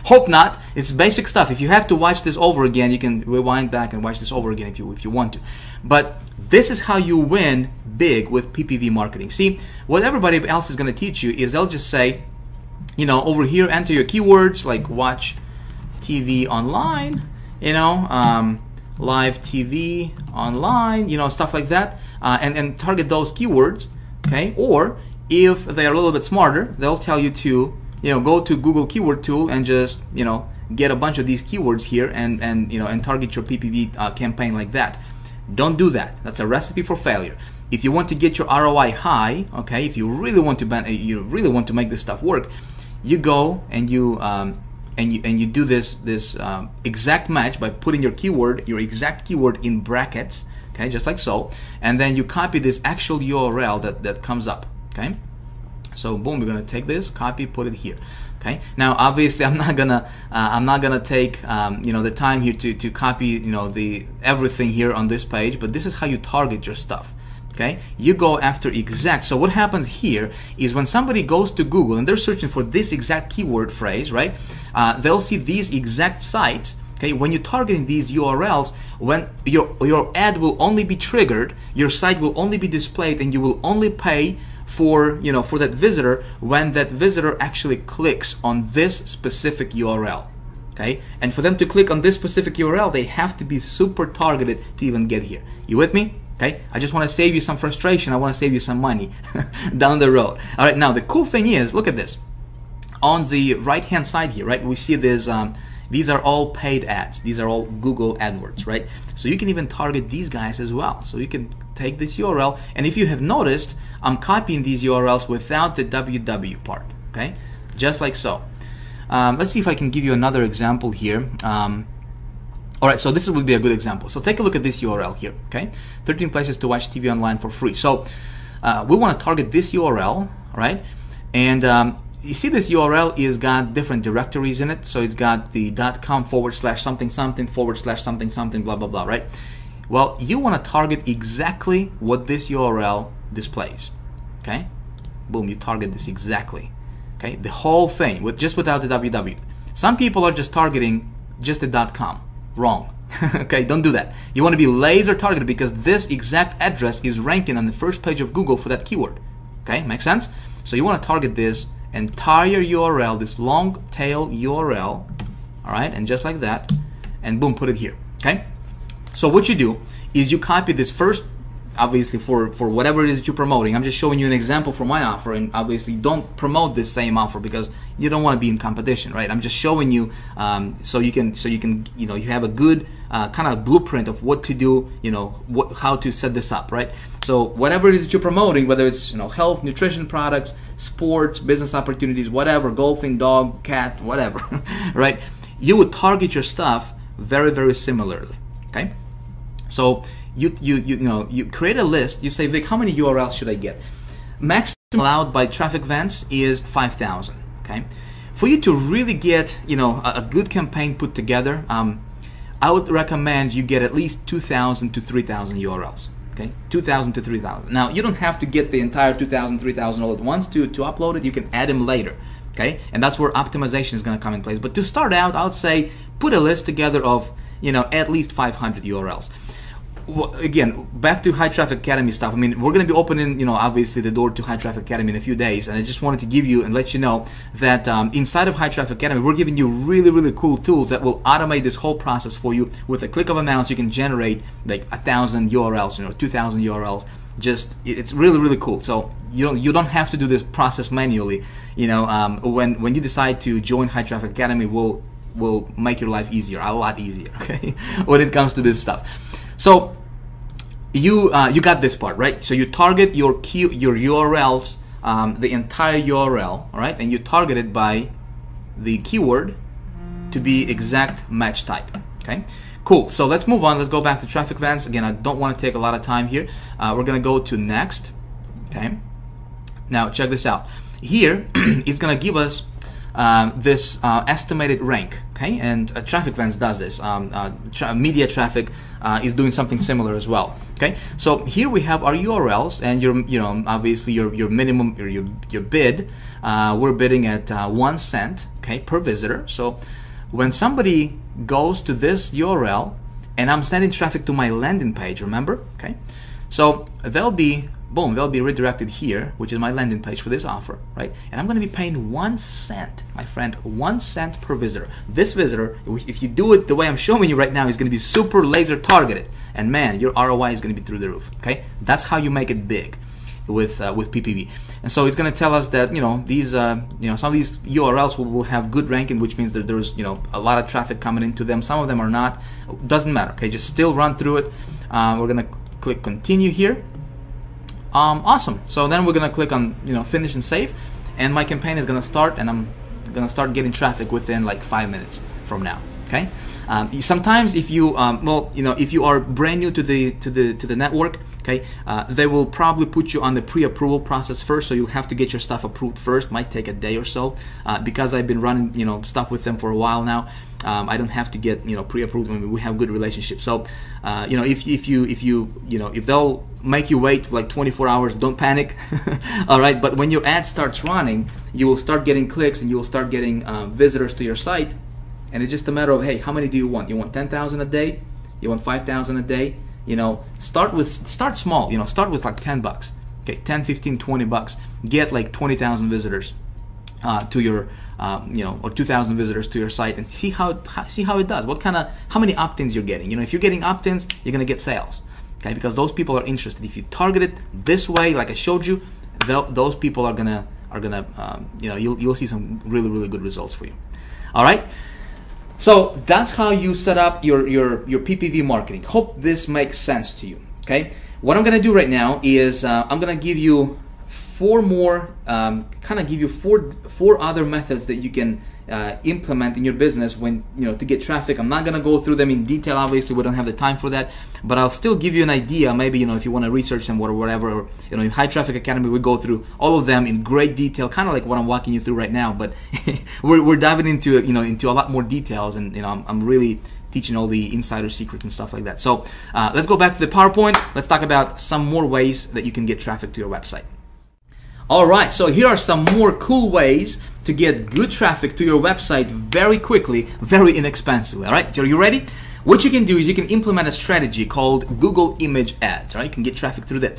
Speaker 1: Hope not. It's basic stuff. If you have to watch this over again, you can rewind back and watch this over again if you want to. But this is how you win big with PPV marketing. See, what everybody else is going to teach you is they'll just say, over here, enter your keywords like watch TV online, live TV online, stuff like that, and target those keywords. okay? Or if they're a little bit smarter, they'll tell you to, go to Google Keyword Tool and just, get a bunch of these keywords here and target your PPV campaign like that. Don't do that. That's a recipe for failure. If you want to get your ROI high, okay, if you really want to make this stuff work, you go and you do this exact match by putting your exact keyword in brackets, okay, just like so, and then you copy this actual URL that comes up, okay. So boom, we're gonna take this, copy, put it here. Okay. Now, obviously, I'm not gonna take the time here to copy the everything here on this page, but this is how you target your stuff. Okay. You go after exact. So what happens here is when somebody goes to Google and they're searching for this exact keyword phrase, right? They'll see these exact sites. Okay. When you're targeting these URLs, when your ad will only be triggered, your site will only be displayed, and you will only pay for that visitor when that visitor actually clicks on this specific URL. Okay, and for them to click on this specific URL, they have to be super targeted to even get here. You with me? Okay, I just want to save you some frustration. I want to save you some money down the road. All right, now the cool thing is, look at this. On the right hand side here, right, we see this these are all paid ads. These are all Google AdWords, right? So you can even target these guys as well. So you can take this URL, and if you have noticed, I'm copying these URLs without the www part, okay? Just like so. Let's see if I can give you another example here. All right, so this would be a good example. So take a look at this URL here, okay? 13 places to watch TV online for free. So we want to target this URL, right? And you see this URL is got different directories in it. So it's got the .com/something something /something something blah blah blah, right? Well, you want to target exactly what this URL displays. Okay, boom, you target this exactly. Okay, the whole thing without the www. Some people are just targeting just the .com. Wrong. Okay, don't do that. You want to be laser targeted because this exact address is ranking on the first page of Google for that keyword. Okay, makes sense? So you want to target this entire URL, this long tail URL, all right, and just like that, and boom, put it here. Okay, so what you do is you copy this first, obviously for whatever it is that you're promoting. I'm just showing you an example for my offer, and obviously don't promote this same offer because you don't want to be in competition, right? I'm just showing you so you can you have a good kind of blueprint of what to do, how to set this up, right? So whatever it is that you're promoting, whether it's health, nutrition products, sports, business opportunities, whatever, golfing, dog, cat, whatever, right? You would target your stuff very, very similarly. Okay, so you create a list. You say, Vic, how many URLs should I get? Maximum allowed by Traffic Vents is 5,000. Okay, for you to really get a good campaign put together, I would recommend you get at least 2,000 to 3,000 URLs. Okay, 2,000 to 3,000. Now you don't have to get the entire 2,000, 3,000 all at once to upload it. You can add them later. Okay, and that's where optimization is going to come in place. But to start out, I would say put a list together of at least 500 URLs. Well, again, back to High Traffic Academy stuff. I mean, we're going to be opening, obviously the door to High Traffic Academy in a few days, and I just wanted to give you and let you know that inside of High Traffic Academy, we're giving you really, really cool tools that will automate this whole process for you. With a click of a mouse, you can generate like 1,000 URLs, 2,000 URLs. It's really, really cool. So you don't have to do this process manually. When you decide to join High Traffic Academy, will make your life easier, a lot easier. Okay, when it comes to this stuff. So you got this part, right? So you target your URLs, the entire URL, all right, and you target it by the keyword to be exact match type. Okay, cool. So let's move on. Let's go back to Traffic Vents. Again, I don't want to take a lot of time here. We're gonna go to next. Okay. Now check this out. Here it's gonna give us this estimated rank. Okay, and Traffic Vents does this. Media traffic is doing something similar as well. Okay, so here we have our URLs, and obviously your minimum or your bid. We're bidding at 1 cent, okay, per visitor. So when somebody goes to this URL, and I'm sending traffic to my landing page, remember? Okay, so they'll be redirected here, which is my landing page for this offer, right? And I'm going to be paying 1 cent, my friend, 1 cent per visitor. This visitor, if you do it the way I'm showing you right now, is going to be super laser targeted, and man, your ROI is going to be through the roof. Okay, that's how you make it big. with PPV. And so it's going to tell us that these some of these URLs will have good ranking, which means that there's a lot of traffic coming into them. Some of them are not. Doesn't matter. Okay, just still run through it. We're going to click continue here. Awesome. So then we're going to click on finish and save, and my campaign is going to start, and I'm going to start getting traffic within like 5 minutes from now. Okay. Sometimes if you if you are brand new to the network, okay, they will probably put you on the pre-approval process first, so you'll have to get your stuff approved first. Might take a day or so. Because I've been running stuff with them for a while now, I don't have to get pre-approved. I mean, we have good relationships. So if they'll make you wait for like 24 hours, don't panic. All right, but when your ad starts running, you will start getting clicks and you will start getting visitors to your site. And it's just a matter of, hey, how many do you want? You want 10,000 a day? You want 5,000 a day? Start small. Start with like $10. Okay, 10, 15, 20 bucks. Get like 20,000 visitors to your, or 2,000 visitors to your site, and see how it does. How many opt-ins you're getting? If you're getting opt-ins, you're gonna get sales. Okay, because those people are interested. If you target it this way, like I showed you, those people are gonna you'll see some really good results for you. All right. So that's how you set up your PPV marketing. Hope this makes sense to you. Okay, what I'm gonna do right now is I'm gonna give you four more, four other methods that you can implement in your business when to get traffic. I'm not gonna go through them in detail. Obviously, we don't have the time for that, but I'll still give you an idea. Maybe if you want to research them or whatever. Or, in High Traffic Academy, we go through all of them in great detail, kind of like what I'm walking you through right now. But we're diving into into a lot more details, and I'm really teaching all the insider secrets and stuff like that. So let's go back to the PowerPoint. Let's talk about some more ways that you can get traffic to your website. All right, so here are some more cool ways to get good traffic to your website very quickly, very inexpensively. All right, so are you ready? What you can do is you can implement a strategy called Google Image Ads. All right, you can get traffic through that.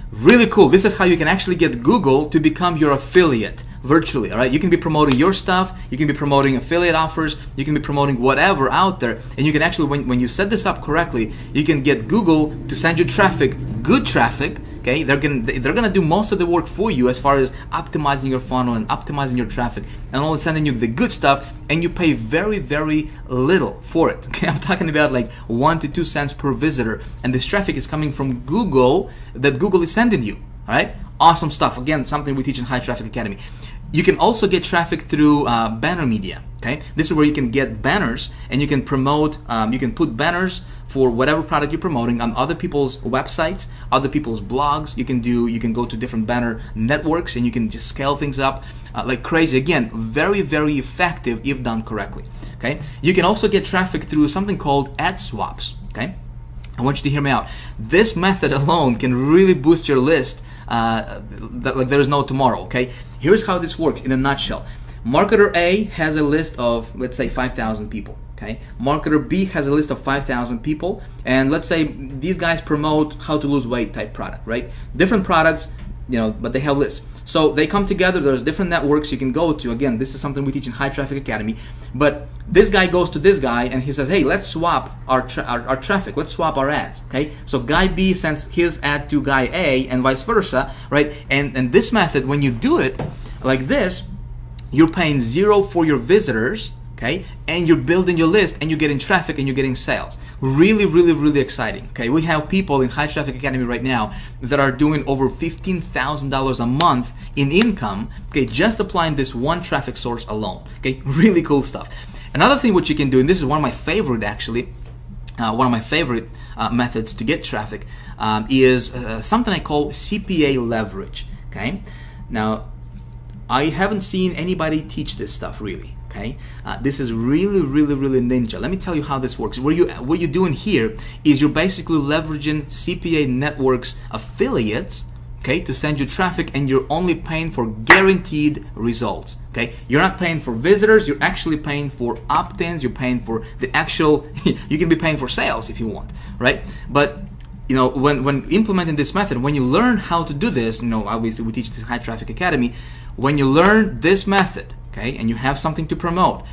Speaker 1: Really cool. This is how you can actually get Google to become your affiliate virtually. All right, you can be promoting your stuff, you can be promoting affiliate offers, you can be promoting whatever out there, and you can actually, when you set this up correctly, you can get Google to send you traffic, good traffic. Okay, they're gonna do most of the work for you as far as optimizing your funnel and optimizing your traffic, and only sending you the good stuff, and you pay very little for it. Okay, I'm talking about like 1 to 2 cents per visitor, and this traffic is coming from Google that Google is sending you. All right, awesome stuff. Again, something we teach in High Traffic Academy. You can also get traffic through banner media. Okay, this is where you can get banners and you can promote. You can put banners for whatever product you're promoting on other people's websites, other people's blogs. You can go to different banner networks and you can just scale things up like crazy. Again, very effective if done correctly. Okay, you can also get traffic through something called ad swaps. Okay, I want you to hear me out. This method alone can really boost your list like there is no tomorrow. Okay, here's how this works in a nutshell. Marketer A has a list of, let's say, 5,000 people. Okay, marketer B has a list of 5,000 people, and let's say these guys promote how to lose weight type product, right? Different products, but they have lists. So they come together. There's different networks you can go to. Again, this is something we teach in High Traffic Academy. But this guy goes to this guy and he says, hey, let's swap our traffic. Let's swap our ads. Okay, so guy B sends his ad to guy A and vice versa, right? And this method, when you do it like this, you're paying 0 for your visitors. Okay, and you're building your list and you're getting traffic and you're getting sales. Really exciting. Okay, we have people in High Traffic Academy right now that are doing over $15,000 a month in income, okay, just applying this one traffic source alone. Okay, really cool stuff. Another thing what you can do, and this is one of my favorite actually, methods to get traffic is something I call CPA leverage. Okay, now I haven't seen anybody teach this stuff really. Okay, this is really ninja. Let me tell you how this works. What you're doing here is you're basically leveraging CPA networks affiliates, okay, to send you traffic, and you're only paying for guaranteed results. Okay, you're not paying for visitors. You're actually paying for opt-ins. You're paying for the actual. You can be paying for sales if you want, right? But when implementing this method, when you learn how to do this, obviously we teach this High Traffic Academy. When you learn this method, okay, and you have something to promote,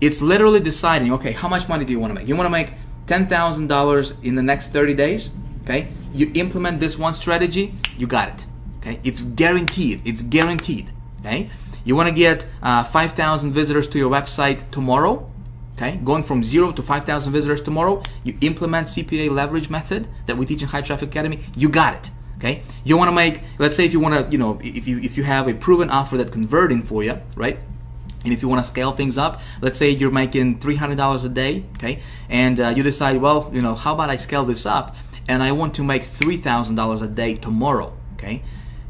Speaker 1: it's literally deciding, okay, how much money do you want to make? You want to make $10,000 in the next 30 days? Okay, you implement this one strategy, you got it. Okay, it's guaranteed. It's guaranteed. Okay, you want to get 5,000 visitors to your website tomorrow. Okay, going from 0 to 5,000 visitors tomorrow. You implement CPA leverage method that we teach in High Traffic Academy. You got it. Okay, you want to make, let's say if you want to, if you have a proven offer that's converting for you, right? And if you want to scale things up, let's say you're making $300 a day, okay, and you decide, well, how about I scale this up and I want to make $3,000 a day tomorrow, okay?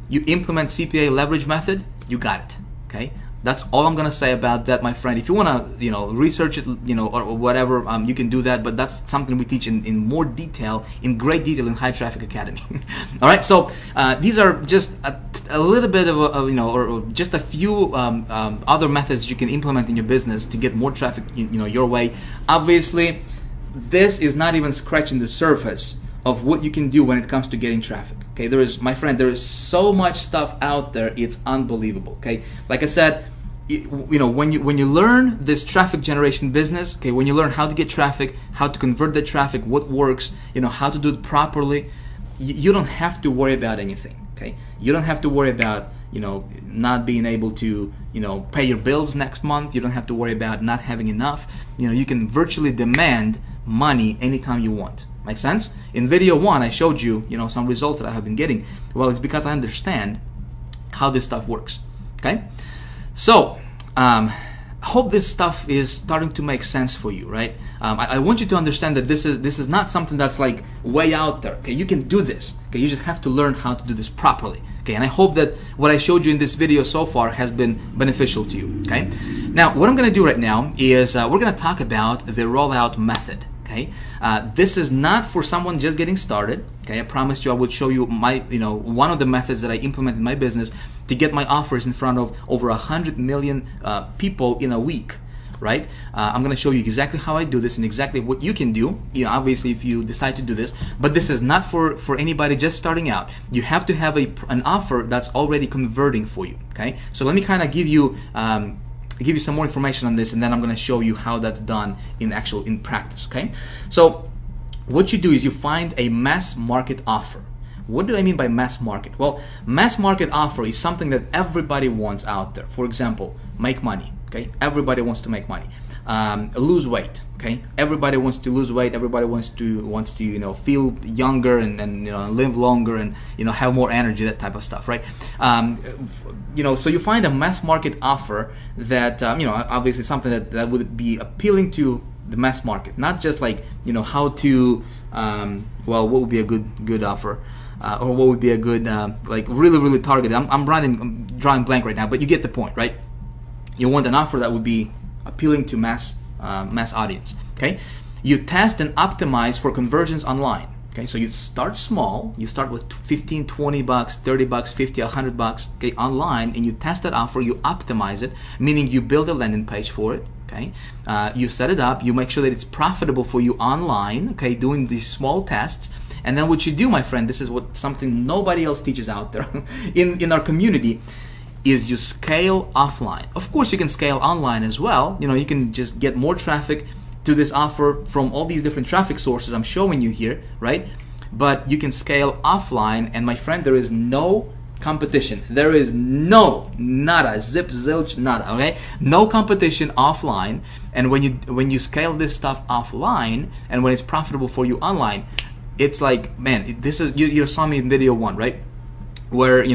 Speaker 1: You implement CPA leverage method, you got it, okay? That's all I'm gonna say about that, my friend. If you wanna, research it, or whatever, you can do that. But that's something we teach in more detail, in great detail, in High Traffic Academy. All right. So these are just a little bit of or just a few other methods you can implement in your business to get more traffic, your way. Obviously, this is not even scratching the surface of what you can do when it comes to getting traffic. Okay, my friend, there is so much stuff out there, it's unbelievable. Okay, like I said, when you learn this traffic generation business, okay, when you learn how to get traffic, how to convert the traffic, what works, how to do it properly, you don't have to worry about anything. Okay, you don't have to worry about not being able to pay your bills next month. You don't have to worry about not having enough. You can virtually demand money anytime you want. Make sense? In video 1, I showed you, some results that I have been getting. Well, it's because I understand how this stuff works. Okay? So, hope this stuff is starting to make sense for you, right? I want you to understand that this is not something that's like way out there. Okay, you can do this. Okay, you just have to learn how to do this properly. Okay, and I hope that what I showed you in this video so far has been beneficial to you. Okay, now what I'm going to do right now is we're going to talk about the rollout method. Okay, this is not for someone just getting started. Okay, I promised you I would show you my, one of the methods that I implement in my business to get my offers in front of over 100 million people in a week. Right? I'm going to show you exactly how I do this and exactly what you can do. Obviously, if you decide to do this, but this is not for anybody just starting out. You have to have an offer that's already converting for you. Okay, so let me kind of give you some more information on this, and then I'm going to show you how that's done in practice. Okay, so what you do is you find a mass market offer. What do I mean by mass market? Well, mass market offer is something that everybody wants out there. For example, make money. Okay, everybody wants to make money. Lose weight. Okay, everybody wants to lose weight. Everybody wants to feel younger and live longer and have more energy. That type of stuff, right? So you find a mass market offer that obviously something that would be appealing to the mass market, not just like how to what would be a good offer. Or what would be a good like really targeted. I'm drawing blank right now, but you get the point, right? You want an offer that would be appealing to mass audience. Okay, you test and optimize for conversions online. Okay, so you start small. You start with 15, 20 bucks, 30 bucks, 50, 100 bucks. Okay, online, and you test that offer. You optimize it, meaning you build a landing page for it. Okay, you set it up. You make sure that it's profitable for you online. Okay, doing these small tests. And then what you do, my friend, this is something nobody else teaches out there in our community, is you scale offline. Of course, you can scale online as well. You can just get more traffic to this offer from all these different traffic sources I'm showing you here, right? But you can scale offline, and my friend, there is no competition. There is nada, zip, zilch, nada, okay? No competition offline. And when you scale this stuff offline, and when it's profitable for you online, it's like, man, this is, you saw me in video 1, right? Where,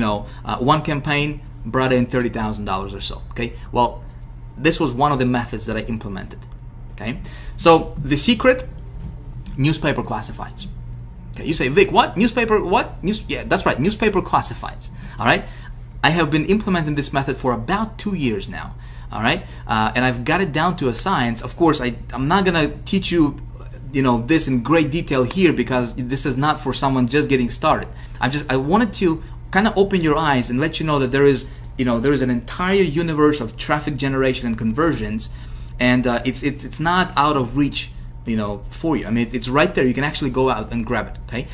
Speaker 1: one campaign brought in $30,000 or so, okay? Well, this was one of the methods that I implemented, okay? So the secret, newspaper classifieds. Okay, you say, Vic, what? Newspaper, what? Yeah, that's right, newspaper classifieds, all right? I have been implementing this method for about 2 years now, all right? And I've got it down to a science. Of course, I'm not gonna teach you this in great detail here, because this is not for someone just getting started. I wanted to kind of open your eyes and let you know that there is an entire universe of traffic generation and conversions, and it's not out of reach for you. I mean, it's right there. You can actually go out and grab it. Okay,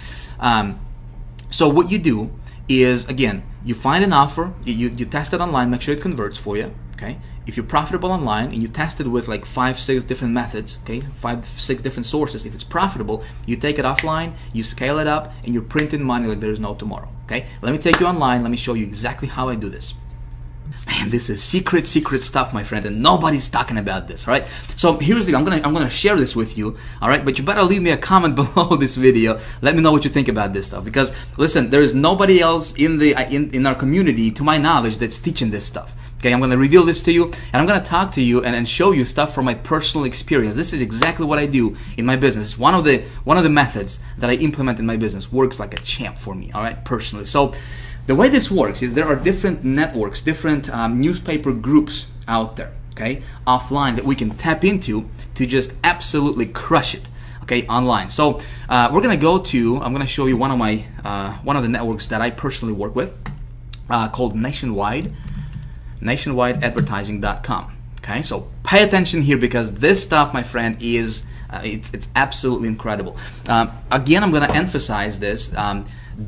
Speaker 1: so what you do is, again, you find an offer, you test it online, make sure it converts for you. Okay, if you're profitable online and you test it with like 5-6 different methods, okay, 5-6 different sources, if it's profitable, you take it offline, you scale it up, and you're printing money like there's no tomorrow. Okay, let me take you online. Let me show you exactly how I do this. Man, this is secret stuff, my friend, and nobody's talking about this. All right. So here's the thing. I'm gonna share this with you. All right. But you better leave me a comment below this video. Let me know what you think about this stuff. Because listen, there is nobody else in our community, to my knowledge, that's teaching this stuff. Okay. I'm gonna reveal this to you, and I'm gonna talk to you and show you stuff from my personal experience. This is exactly what I do in my business. It's one of the methods that I implement in my business. Works like a champ for me. All right. Personally. So the way this works is there are different networks, different newspaper groups out there, okay, offline that we can tap into to just absolutely crush it, okay, online. So we're gonna go to, I'm gonna show you one of the networks that I personally work with, called nationwideadvertising.com. Okay, so pay attention here because this stuff, my friend, is it's absolutely incredible. Again, I'm gonna emphasize this.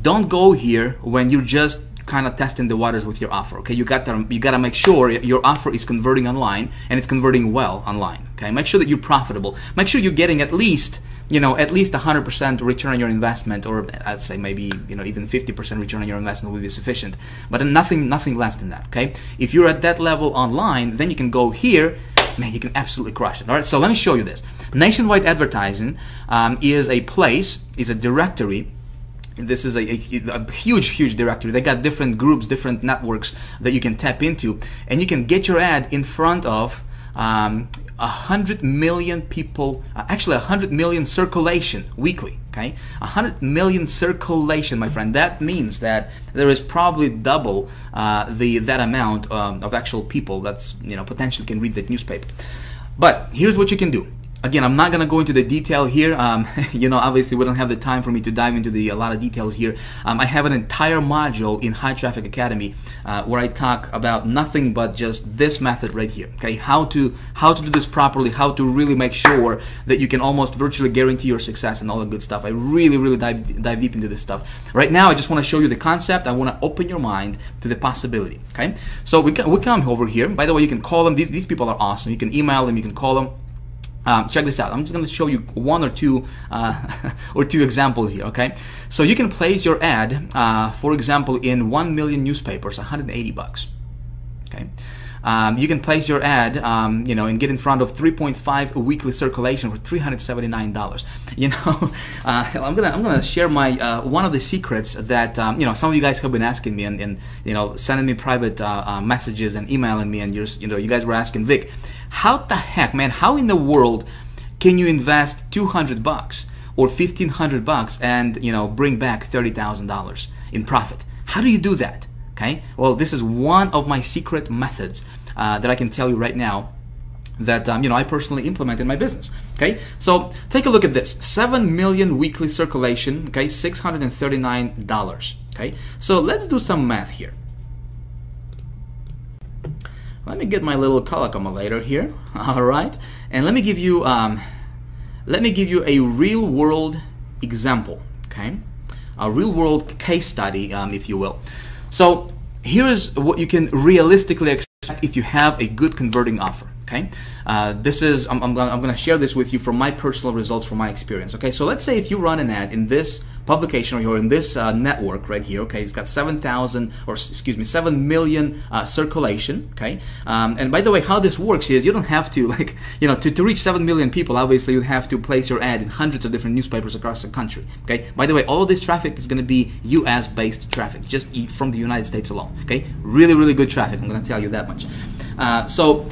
Speaker 1: Don't go here when you're just kind of testing the waters with your offer. Okay, you gotta make sure your offer is converting online and it's converting well online. Okay, make sure that you're profitable. Make sure you're getting at least 100% return on your investment, or I'd say maybe even 50% return on your investment will be sufficient. But nothing less than that. Okay, if you're at that level online, then you can go here. Man, you can absolutely crush it. All right, so let me show you this. Nationwide Advertising is a place, is a directory. This is a huge directory. They got different groups, different networks that you can tap into, and you can get your ad in front of 100 million people, actually 100 million circulation weekly. Okay, 100 million circulation, my friend. That means that there is probably double that amount of actual people that's potentially can read that newspaper. But here's what you can do. Again, I'm not going to go into the detail here. Obviously we don't have the time for me to dive into a lot of details here. I have an entire module in High Traffic Academy where I talk about nothing but just this method right here. Okay, how to do this properly, how to really make sure that you can almost virtually guarantee your success and all the good stuff. I really dive deep into this stuff. Right now, I just want to show you the concept. I want to open your mind to the possibility. Okay, so we come over here. By the way, you can call them. These people are awesome. You can email them. You can call them. Check this out. I'm just going to show you one or two examples here. Okay, so you can place your ad, for example, in 1 million newspapers, $180. Okay, you can place your ad, and get in front of 3.5 weekly circulation for $379. I'm gonna share my one of the secrets that some of you guys have been asking me and sending me private messages and emailing me, and you guys were asking, Vic, how the heck, man, how in the world can you invest $200 or $1,500 and bring back $30,000 in profit? How do you do that? Okay, well, this is one of my secret methods that I can tell you right now that I personally implement in my business. Okay, so take a look at this: 7 million weekly circulation. Okay, $639. Okay, so let's do some math here. Let me get my little calculator here. All right, and let me give you a real world example. Okay, a real world case study, if you will. So here is what you can realistically expect if you have a good converting offer. Okay, this is I'm going to share this with you from my personal results, from my experience. Okay, so let's say if you run an ad in this publication or in this network right here. Okay, it's got 7 million circulation. Okay, and by the way, how this works is you don't have to to reach 7 million people. Obviously, you have to place your ad in hundreds of different newspapers across the country. Okay, by the way, all of this traffic is going to be US based traffic, just from the United States alone. Okay, really good traffic. I'm going to tell you that much. So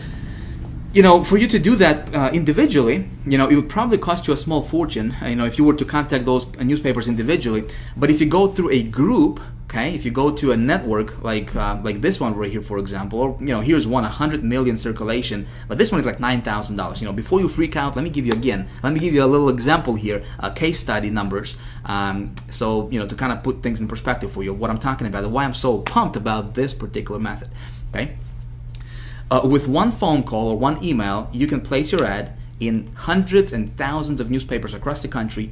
Speaker 1: for you to do that individually, it would probably cost you a small fortune, if you were to contact those newspapers individually. But if you go through a group, okay, if you go to a network like this one right here, for example, or here's 100 million circulation, but this one is like $9,000. Before you freak out, let me give you a little example here, case study numbers, so to kind of put things in perspective for you, what I'm talking about and why I'm so pumped about this particular method. Okay. With one phone call or one email, you can place your ad in hundreds and thousands of newspapers across the country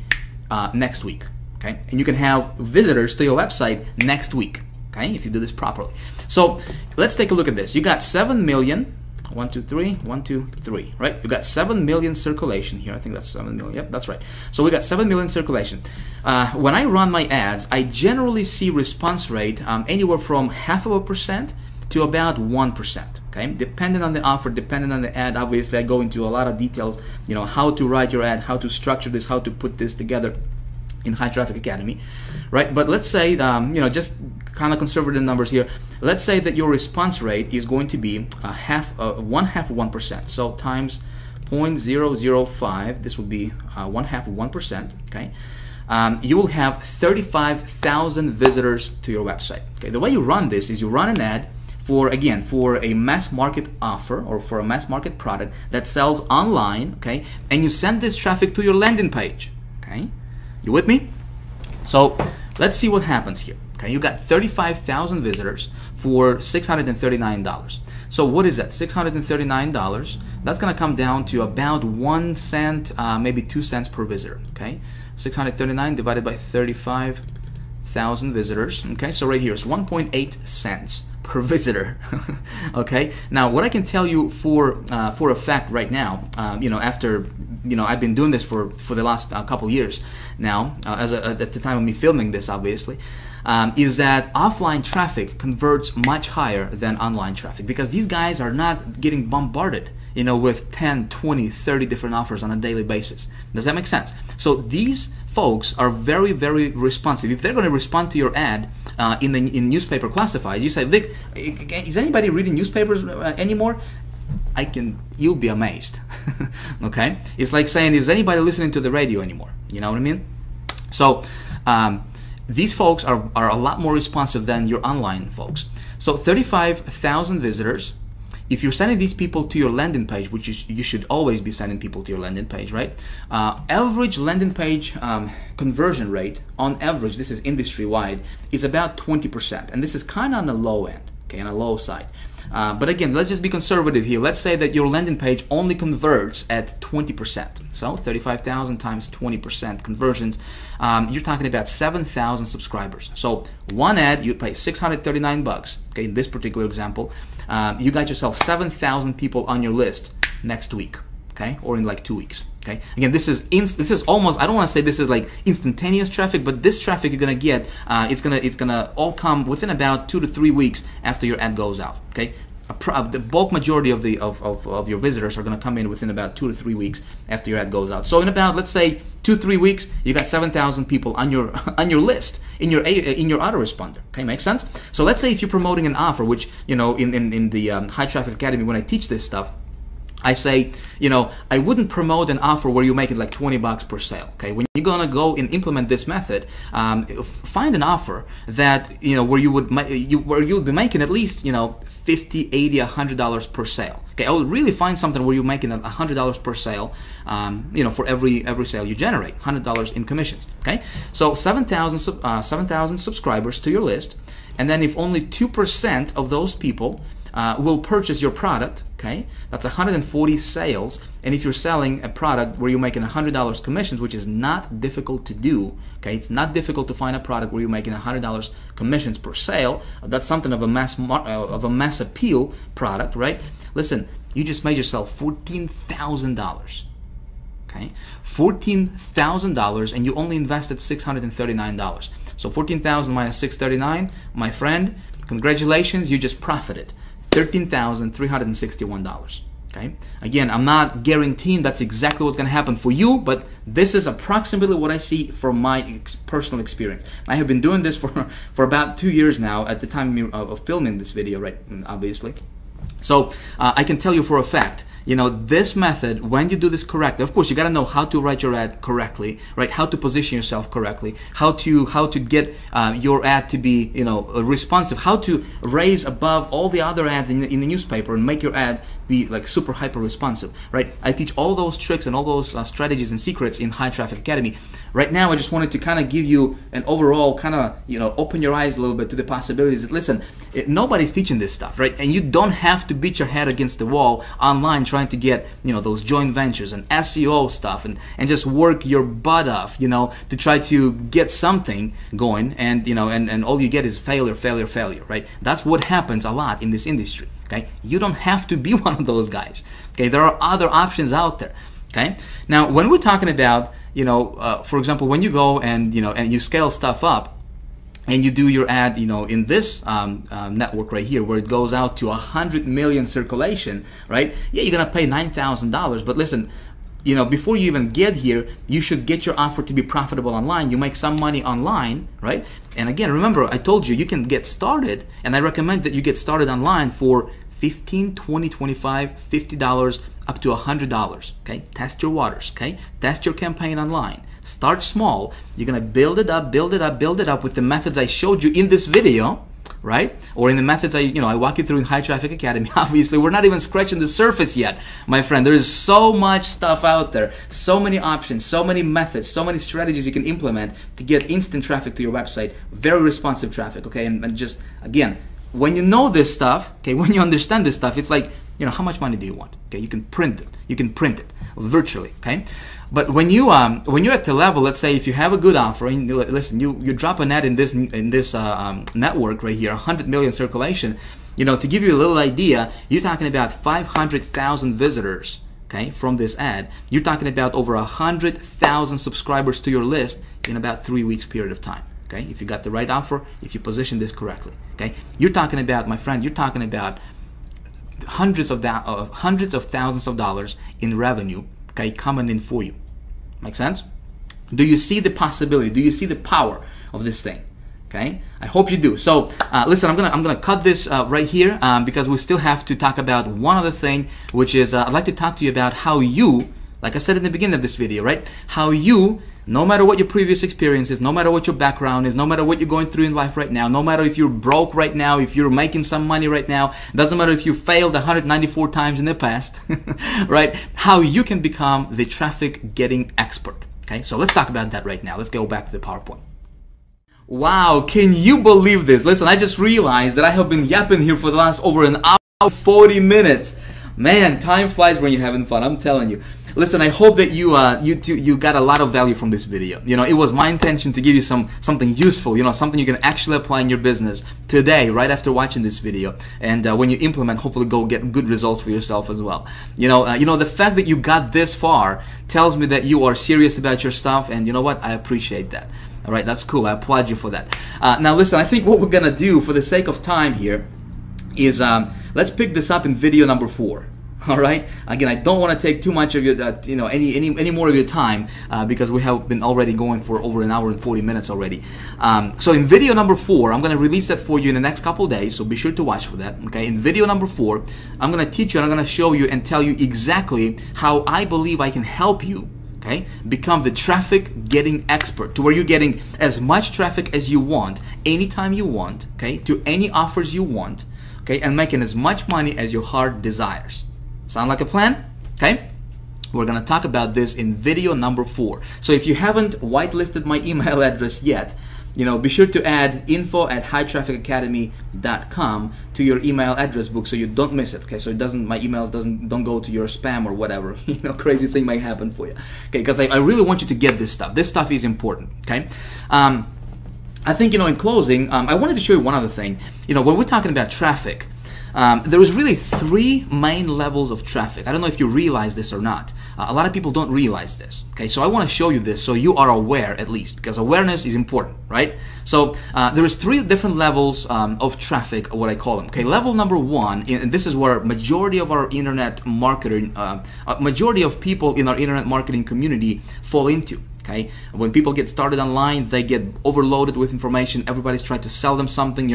Speaker 1: next week. Okay, and you can have visitors to your website next week. Okay, if you do this properly. So let's take a look at this. You got 7 million 1, 2, 3, 1, 2, 3, right? You got 7 million circulation here. I think that's 7 million. Yep, that's right. So we got 7 million circulation. When I run my ads, I generally see response rate anywhere from 0.5% to about 1%. Okay, depending on the offer, depending on the ad. Obviously, I go into a lot of details. You know, how to write your ad, how to structure this, how to put this together in High Traffic Academy, right? But let's say, you know, just kind of conservative numbers here. Let's say that your response rate is going to be 1/2%. So times 0.005, this would be 1/2%. Okay, you will have 35,000 visitors to your website. Okay, the way you run this is you run an ad for, again, for a mass market offer or for a mass market product that sells online. Okay, and you send this traffic to your landing page. Okay. You with me? So let's see what happens here. Okay, you got 35,000 visitors for $639. So what is that? $639. That's going to come down to about 1 cent, maybe 2 cents per visitor. Okay, 639 divided by 35,000 visitors. Okay, so right here is 1.8 cents per visitor. Okay, now what I can tell you for a fact right now, you know, after, you know, I've been doing this for the last couple years now, at the time of me filming this, obviously, is that offline traffic converts much higher than online traffic, because these guys are not getting bombarded, you know, with 10, 20, 30 different offers on a daily basis. Does that make sense? So these folks are very, very responsive. If they're going to respond to your ad in newspaper classifieds, you say, Vic, is anybody reading newspapers anymore? You'll be amazed. Okay, it's like saying, is anybody listening to the radio anymore? You know what I mean? So these folks are a lot more responsive than your online folks. So 35,000 visitors. If you're sending these people to your landing page, which you should always be sending people to your landing page, right? Average landing page conversion rate, on average, this is industry-wide, is about 20%. And this is kind of on the low end, okay, on the low side. But again, let's just be conservative here. Let's say that your landing page only converts at 20%. So 35,000 times 20% conversions, you're talking about 7,000 subscribers. So one ad, you pay 639 bucks. Okay, in this particular example, you got yourself 7,000 people on your list next week. Okay, or in like 2 weeks. Okay, again, this is almost, I don't want to say this is like instantaneous traffic, but this traffic you're gonna get, it's gonna all come within about 2 to 3 weeks after your ad goes out. Okay, the bulk majority of your visitors are gonna come in within about 2 to 3 weeks after your ad goes out. So in about, let's say, 2-3 weeks, you got 7,000 people on your list in your autoresponder. Okay, makes sense? So let's say if you're promoting an offer, which, you know, in the High Traffic Academy, when I teach this stuff, I say, you know, I wouldn't promote an offer where you make it like 20 bucks per sale. Okay, when you're gonna go and implement this method, find an offer that, you know, where you'll be making at least, you know, $50, $80, $100 per sale. Okay, I would really find something where you're making $100 per sale, you know, for every sale you generate, $100 in commissions. Okay, so 7,000 subscribers to your list, and then if only 2% of those people will purchase your product, okay, that's 140 sales. And if you're selling a product where you're making $100 commissions, which is not difficult to do, okay, it's not difficult to find a product where you're making $100 commissions per sale. That's something of a mass appeal product, right? Listen, you just made yourself $14,000. Okay, $14,000, and you only invested $639. So 14,000 minus 639, my friend, congratulations, you just profited $13,361. Okay, again, I'm not guaranteing that's exactly what's going to happen for you, but this is approximately what I see from my personal experience. I have been doing this for about 2 years now at the time of filming this video, right? Obviously. So I can tell you for a fact, you know, this method, when you do this correctly, of course, you got to know how to write your ad correctly, right? How to position yourself correctly, how to get your ad to be, you know, responsive, how to raise above all the other ads in the newspaper and make your ad be like super hyper responsive, right? I teach all those tricks and all those strategies and secrets in High Traffic Academy. Right now, I just wanted to kind of give you an overall kind of, you know, open your eyes a little bit to the possibilities. Listen, Nobody's teaching this stuff, right? And you don't have to beat your head against the wall online trying to get, those joint ventures and SEO stuff and just work your butt off, to try to get something going, and and all you get is failure, right? That's what happens a lot in this industry. Okay, you don't have to be one of those guys. Okay, there are other options out there. Okay, now when we're talking about, for example, when you go and and you scale stuff up, and you do your ad, in this network right here, where it goes out to 100 million circulation, right? Yeah, you're gonna pay $9,000, but listen, before you even get here, you should get your offer to be profitable online. You make some money online, right? And again, remember, I told you can get started, and I recommend that you get started online for $15, $20, $25, $50, up to $100, okay? Test your waters, okay? Test your campaign online. Start small. You're gonna build it up with the methods I showed you in this video, right? Or in the methods I walk you through in High Traffic Academy. Obviously, we're not even scratching the surface yet, my friend. There is so much stuff out there, so many options, so many methods, so many strategies you can implement to get instant traffic to your website, very responsive traffic, okay? And just, again, when you know this stuff, okay, when you understand this stuff, it's like, how much money do you want? Okay, you can print it. You can print it virtually, okay? But when you're at the level, let's say if you have a good offer, and listen, you drop an ad in this network right here, 100 million circulation, to give you a little idea, you're talking about 500,000 visitors, okay, from this ad. You're talking about over 100,000 subscribers to your list in about 3 weeks period of time. Okay, if you got the right offer, if you position this correctly, okay, you're talking about, my friend, you're talking about hundreds of thousands of dollars in revenue, okay, coming in for you. Make sense? Do you see the possibility? Do you see the power of this thing? Okay, I hope you do. So listen, I'm gonna cut this right here because we still have to talk about one other thing, which is I'd like to talk to you about how you, like I said in the beginning of this video, right? How you, no matter what your previous experience is, no matter what your background is, no matter what you're going through in life right now, no matter if you're broke right now, if you're making some money right now, doesn't matter if you failed 194 times in the past, right? How you can become the traffic getting expert. Okay, so let's talk about that right now. Let's go back to the PowerPoint. Wow, can you believe this? Listen, I just realized that I have been yapping here for the last over an hour, 40 minutes. Man, time flies when you're having fun, I'm telling you. Listen, I hope that you got a lot of value from this video. It was my intention to give you something useful, something you can actually apply in your business today, right after watching this video. And when you implement, hopefully go get good results for yourself as well. The fact that you got this far tells me that you are serious about your stuff, and you know what? I appreciate that. All right, that's cool. I applaud you for that. Now listen, I think what we're gonna do for the sake of time here is let's pick this up in video number 4. All right. Again, I don't want to take too much of your, any more of your time because we have been already going for over an hour and 40 minutes already. So in video number 4, I'm going to release that for you in the next couple days. So be sure to watch for that. Okay. In video number 4, I'm going to teach you and I'm going to show you and tell you exactly how I believe I can help you. Okay, become the traffic getting expert, to where you're getting as much traffic as you want, anytime you want. Okay, to any offers you want. Okay, and making as much money as your heart desires. Sound like a plan? Okay, we're gonna talk about this in video number 4. So if you haven't whitelisted my email address yet, be sure to add info@hightrafficacademy.com to your email address book so you don't miss it. Okay, so my emails don't go to your spam or whatever. Crazy thing might happen for you. Okay, because I really want you to get this stuff. This stuff is important. Okay. I think in closing, I wanted to show you one other thing. When we're talking about traffic, there is really 3 main levels of traffic. I don't know if you realize this or not. A lot of people don't realize this. Okay, so I want to show you this so you are aware at least, because awareness is important, right? So there is 3 different levels of traffic, what I call them. Okay, level number 1, and this is where majority of our internet marketing, majority of people in our internet marketing community fall into. Okay, when people get started online, they get overloaded with information. Everybody's trying to sell them something.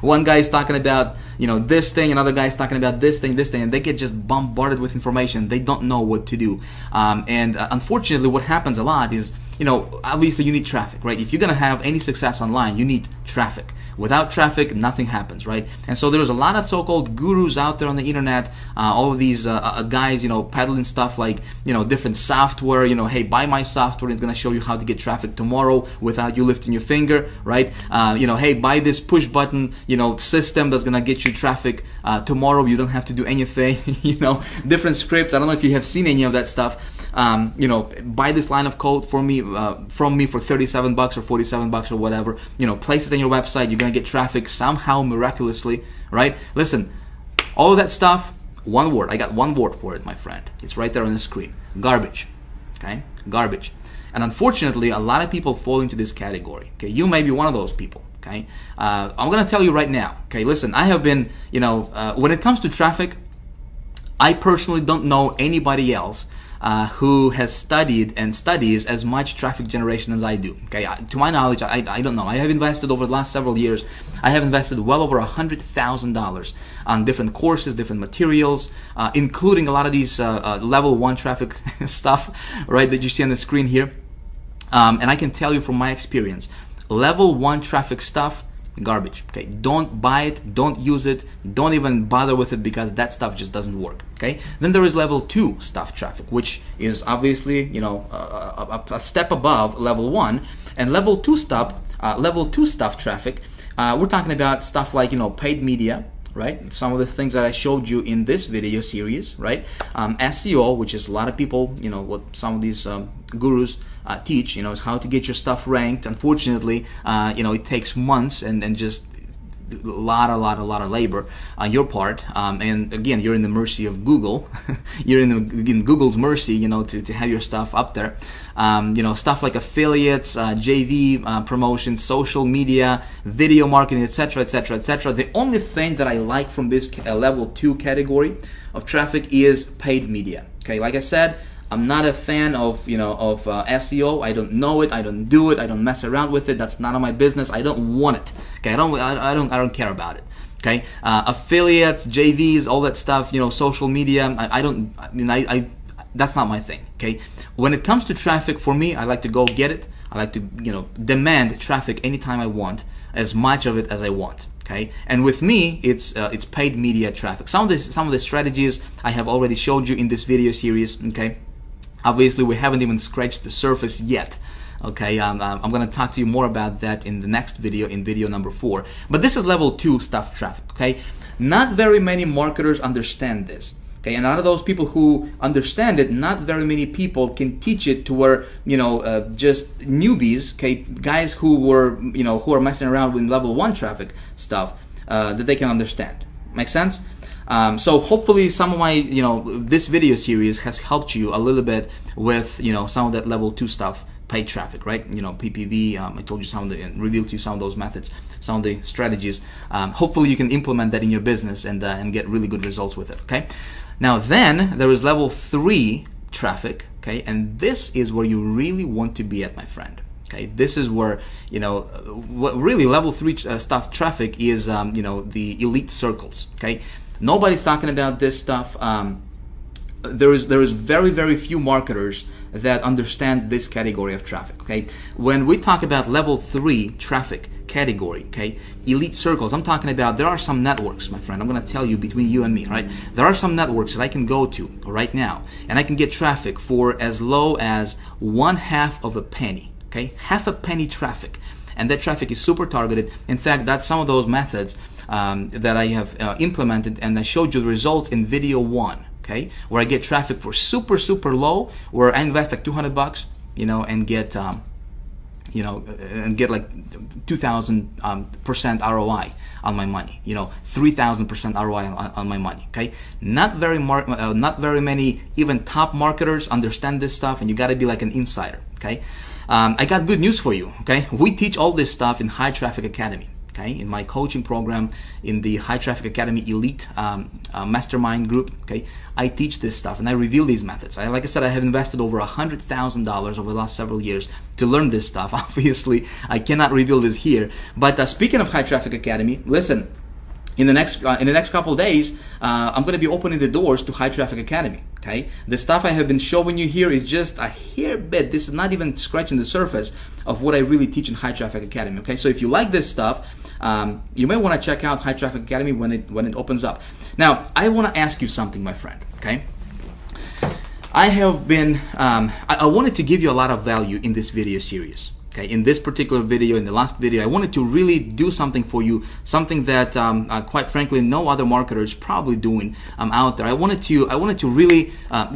Speaker 1: One guy is talking about this thing, another guy is talking about this thing, and they get just bombarded with information. They don't know what to do, and unfortunately, what happens a lot is you know, obviously you need traffic, right? If you're gonna have any success online, you need traffic. Without traffic, nothing happens, right? And so there's a lot of so-called gurus out there on the internet, all of these guys, you know, peddling stuff like, you know, different software, you know, hey, buy my software, it's gonna show you how to get traffic tomorrow without you lifting your finger, right? You know, hey, buy this push button, you know, system that's gonna get you traffic tomorrow, you don't have to do anything, you know, different scripts. I don't know if you have seen any of that stuff. You know, buy this line of code for me from me for 37 bucks or 47 bucks or whatever. You know, place it on your website. You're gonna get traffic somehow miraculously, right? Listen, all of that stuff, one word. I got one word for it, my friend. It's right there on the screen. Garbage. Okay, garbage. And unfortunately, a lot of people fall into this category. Okay, you may be one of those people. Okay, I'm gonna tell you right now. Okay, listen, I have been, you know, when it comes to traffic, I personally don't know anybody else who has studied and studies as much traffic generation as I do. Okay, to my knowledge, I don't know. I have invested over the last several years. I have invested well over $100,000 on different courses, different materials, including a lot of these level 1 traffic stuff, right, that you see on the screen here. And I can tell you from my experience, level 1 traffic stuff, garbage. Okay, don't buy it, don't use it, don't even bother with it, because that stuff just doesn't work. Okay, then there is level 2 stuff traffic, which is obviously, you know, a step above level 1. And level 2 stuff traffic, we're talking about stuff like, you know, paid media, right? Some of the things that I showed you in this video series, right? SEO, which is a lot of people, you know, what some of these gurus teach, you know, is how to get your stuff ranked. Unfortunately, you know, it takes months and just a lot of labor on your part, and again, you're in the mercy of Google. You're in Google's mercy, you know, to have your stuff up there. You know, stuff like affiliates, JV promotions, social media, video marketing, etc., etc., etc. The only thing that I like from this level 2 category of traffic is paid media. Okay, like I said, I'm not a fan of, you know, of SEO. I don't know it. I don't do it. I don't mess around with it. That's none of my business. I don't want it. Okay, I don't care about it. Okay, affiliates, JVs, all that stuff. You know, social media. That's not my thing. Okay, when it comes to traffic, for me, I like to go get it. I like to, you know, demand traffic anytime I want, as much of it as I want. Okay, and with me, it's paid media traffic. Some of the strategies I have already showed you in this video series. Okay. Obviously, we haven't even scratched the surface yet. Okay, I'm going to talk to you more about that in the next video, in video number 4. But this is level 2 stuff traffic. Okay, not very many marketers understand this. Okay, and out of those people who understand it, not very many people can teach it to where, you know, just newbies, okay, guys who were, you know, who are messing around with level 1 traffic stuff, that they can understand. Make sense? So hopefully some of my, you know, this video series has helped you a little bit with, you know, some of that level 2 stuff, paid traffic, right? You know, PPV, I told you some of the, and revealed to you some of those methods, some of the strategies. Hopefully you can implement that in your business and get really good results with it, okay? Now then, there is level 3 traffic, okay? And this is where you really want to be at, my friend. Okay, this is where, you know, what really level 3 stuff traffic is, you know, the elite circles, okay? Nobody's talking about this stuff. There is very few marketers that understand this category of traffic. Okay, when we talk about level 3 traffic category, okay, elite circles, I'm talking about there are some networks, my friend. I'm going to tell you between you and me, right? There are some networks that I can go to right now, and I can get traffic for as low as 1/2 of a penny. Okay, half a penny traffic, and that traffic is super targeted. In fact, that's some of those methods that I have implemented, and I showed you the results in video 1, okay, where I get traffic for super low, where I invest like 200 bucks, you know, and get you know, and get like 2,000% ROI on my money, you know, 3,000% ROI on my money. Okay, not very many even top marketers understand this stuff, and you got to be like an insider. Okay, I got good news for you. Okay, we teach all this stuff in High Traffic Academy. Okay, in my coaching program, in the High Traffic Academy Elite Mastermind group, okay, I teach this stuff and I reveal these methods. Like I said, I have invested over $100,000 over the last several years to learn this stuff. Obviously, I cannot reveal this here. But speaking of High Traffic Academy, listen, in the next couple of days, I'm going to be opening the doors to High Traffic Academy. Okay, the stuff I have been showing you here is just a hair bit. This is not even scratching the surface of what I really teach in High Traffic Academy. Okay, so if you like this stuff, you may want to check out High Traffic Academy when it opens up. Now, I want to ask you something, my friend. Okay, I have been I wanted to give you a lot of value in this video series. Okay, in this particular video, in the last video, I wanted to really do something for you, something that quite frankly no other marketer is probably doing out there. I wanted to really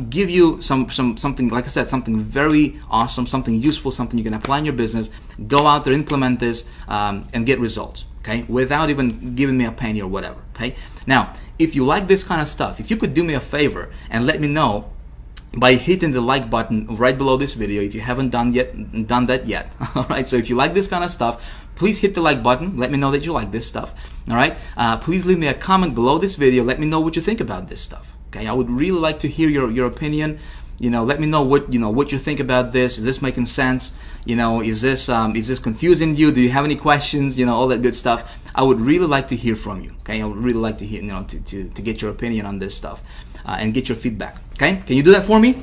Speaker 1: give you something, like I said, something very awesome, something useful, something you can apply in your business. Go out there, implement this, and get results. Okay, without even giving me a penny or whatever. Okay, now if you like this kind of stuff, if you could do me a favor and let me know by hitting the like button right below this video if you haven't done that yet. All right, so if you like this kind of stuff, please hit the like button. Let me know that you like this stuff. All right, please leave me a comment below this video. Let me know what you think about this stuff. Okay, I would really like to hear your opinion. You know, let me know what you think about this. Is this making sense? You know, is this confusing you? Do you have any questions? You know, all that good stuff. I would really like to hear from you. Okay, I would really like to hear, you know, to get your opinion on this stuff and get your feedback. Okay, can you do that for me?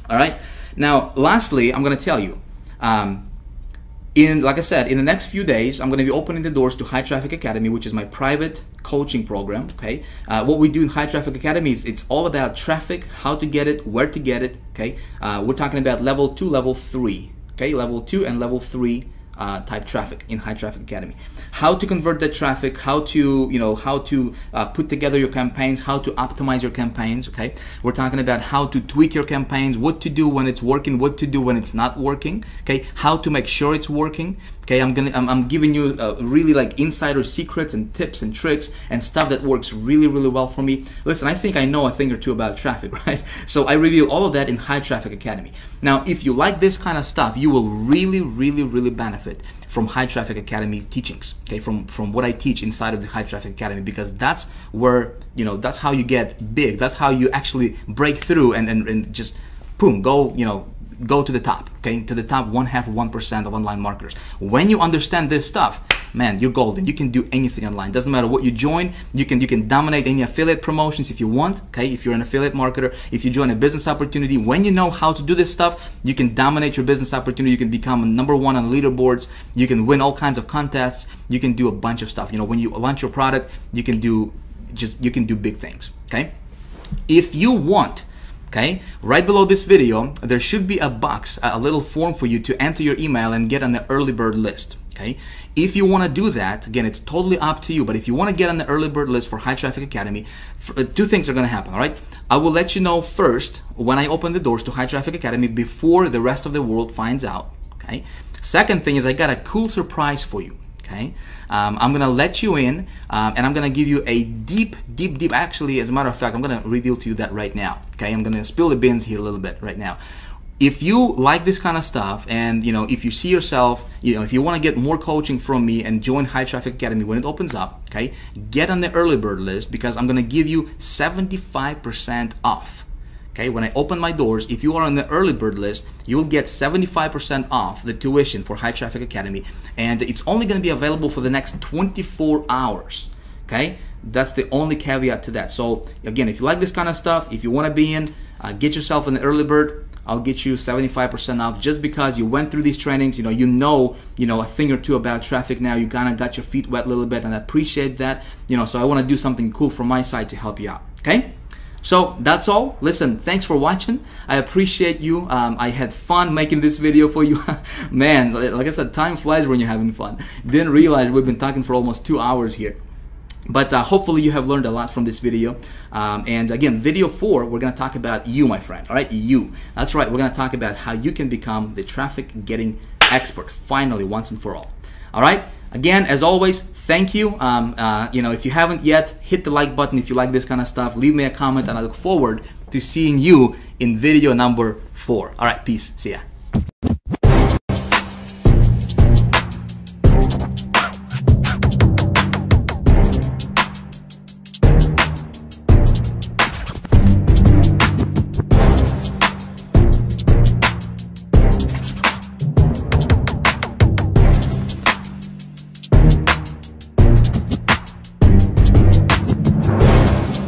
Speaker 1: All right. Now, lastly, I'm going to tell you, like I said, in the next few days, I'm going to be opening the doors to High Traffic Academy, which is my private coaching program. Okay, what we do in High Traffic Academy is it's all about traffic, how to get it, where to get it. Okay, we're talking about level 2, level 3. Okay, level 2 and level 3 type traffic in High Traffic Academy. How to convert that traffic, how to put together your campaigns, how to optimize your campaigns. Okay, we're talking about how to tweak your campaigns, what to do when it's working, what to do when it's not working. Okay, how to make sure it's working. Okay, I'm giving you really like insider secrets and tips and tricks and stuff that works really well for me. Listen, I think I know a thing or two about traffic, right? So I reveal all of that in High Traffic Academy. Now, if you like this kind of stuff, you will really benefit from High Traffic Academy teachings. Okay, from what I teach inside of the High Traffic Academy, because that's where, you know, that's how you get big. That's how you actually break through and just boom, go to the top. Okay, to the top 0.5% of online marketers. When you understand this stuff, man, you're golden. You can do anything online. Doesn't matter what you join. You can dominate any affiliate promotions if you want. Okay, if you're an affiliate marketer, if you join a business opportunity, when you know how to do this stuff, you can dominate your business opportunity. You can become #1 on leaderboards. You can win all kinds of contests. You can do a bunch of stuff. You know, when you launch your product, you can do big things. Okay, if you want. Okay, right below this video, there should be a box, a little form for you to enter your email and get on the early bird list. Okay, if you want to do that, again, it's totally up to you. But if you want to get on the early bird list for High Traffic Academy, two things are going to happen. All right, I will let you know first when I open the doors to High Traffic Academy before the rest of the world finds out. Okay, second thing is I got a cool surprise for you. Okay, I'm gonna let you in, and I'm gonna give you a deep. Actually, as a matter of fact, I'm gonna reveal to you that right now. Okay, I'm gonna spill the beans here a little bit right now. If you like this kind of stuff, and you know, if you see yourself, you know, if you want to get more coaching from me and join High Traffic Academy when it opens up, okay, get on the early bird list because I'm gonna give you 75% off. Okay, when I open my doors, if you are on the early bird list, you will get 75% off the tuition for High Traffic Academy, and it's only going to be available for the next 24 hours. Okay, that's the only caveat to that. So again, if you like this kind of stuff, if you want to be in, get yourself in the early bird. I'll get you 75% off just because you went through these trainings. You know a thing or two about traffic now. You kind of got your feet wet a little bit, and I appreciate that. You know, so I want to do something cool from my side to help you out. Okay. So that's all. Listen, thanks for watching. I appreciate you. I had fun making this video for you. Man, like I said, time flies when you're having fun. Didn't realize we've been talking for almost 2 hours here. But hopefully you have learned a lot from this video. And again, video 4, we're going to talk about you, my friend. All right, you. That's right. We're going to talk about how you can become the traffic getting expert finally, once and for all. All right. Again, as always, thank you. You know, if you haven't yet, hit the like button if you like this kind of stuff. Leave me a comment, and I look forward to seeing you in video number 4. All right, peace. See ya.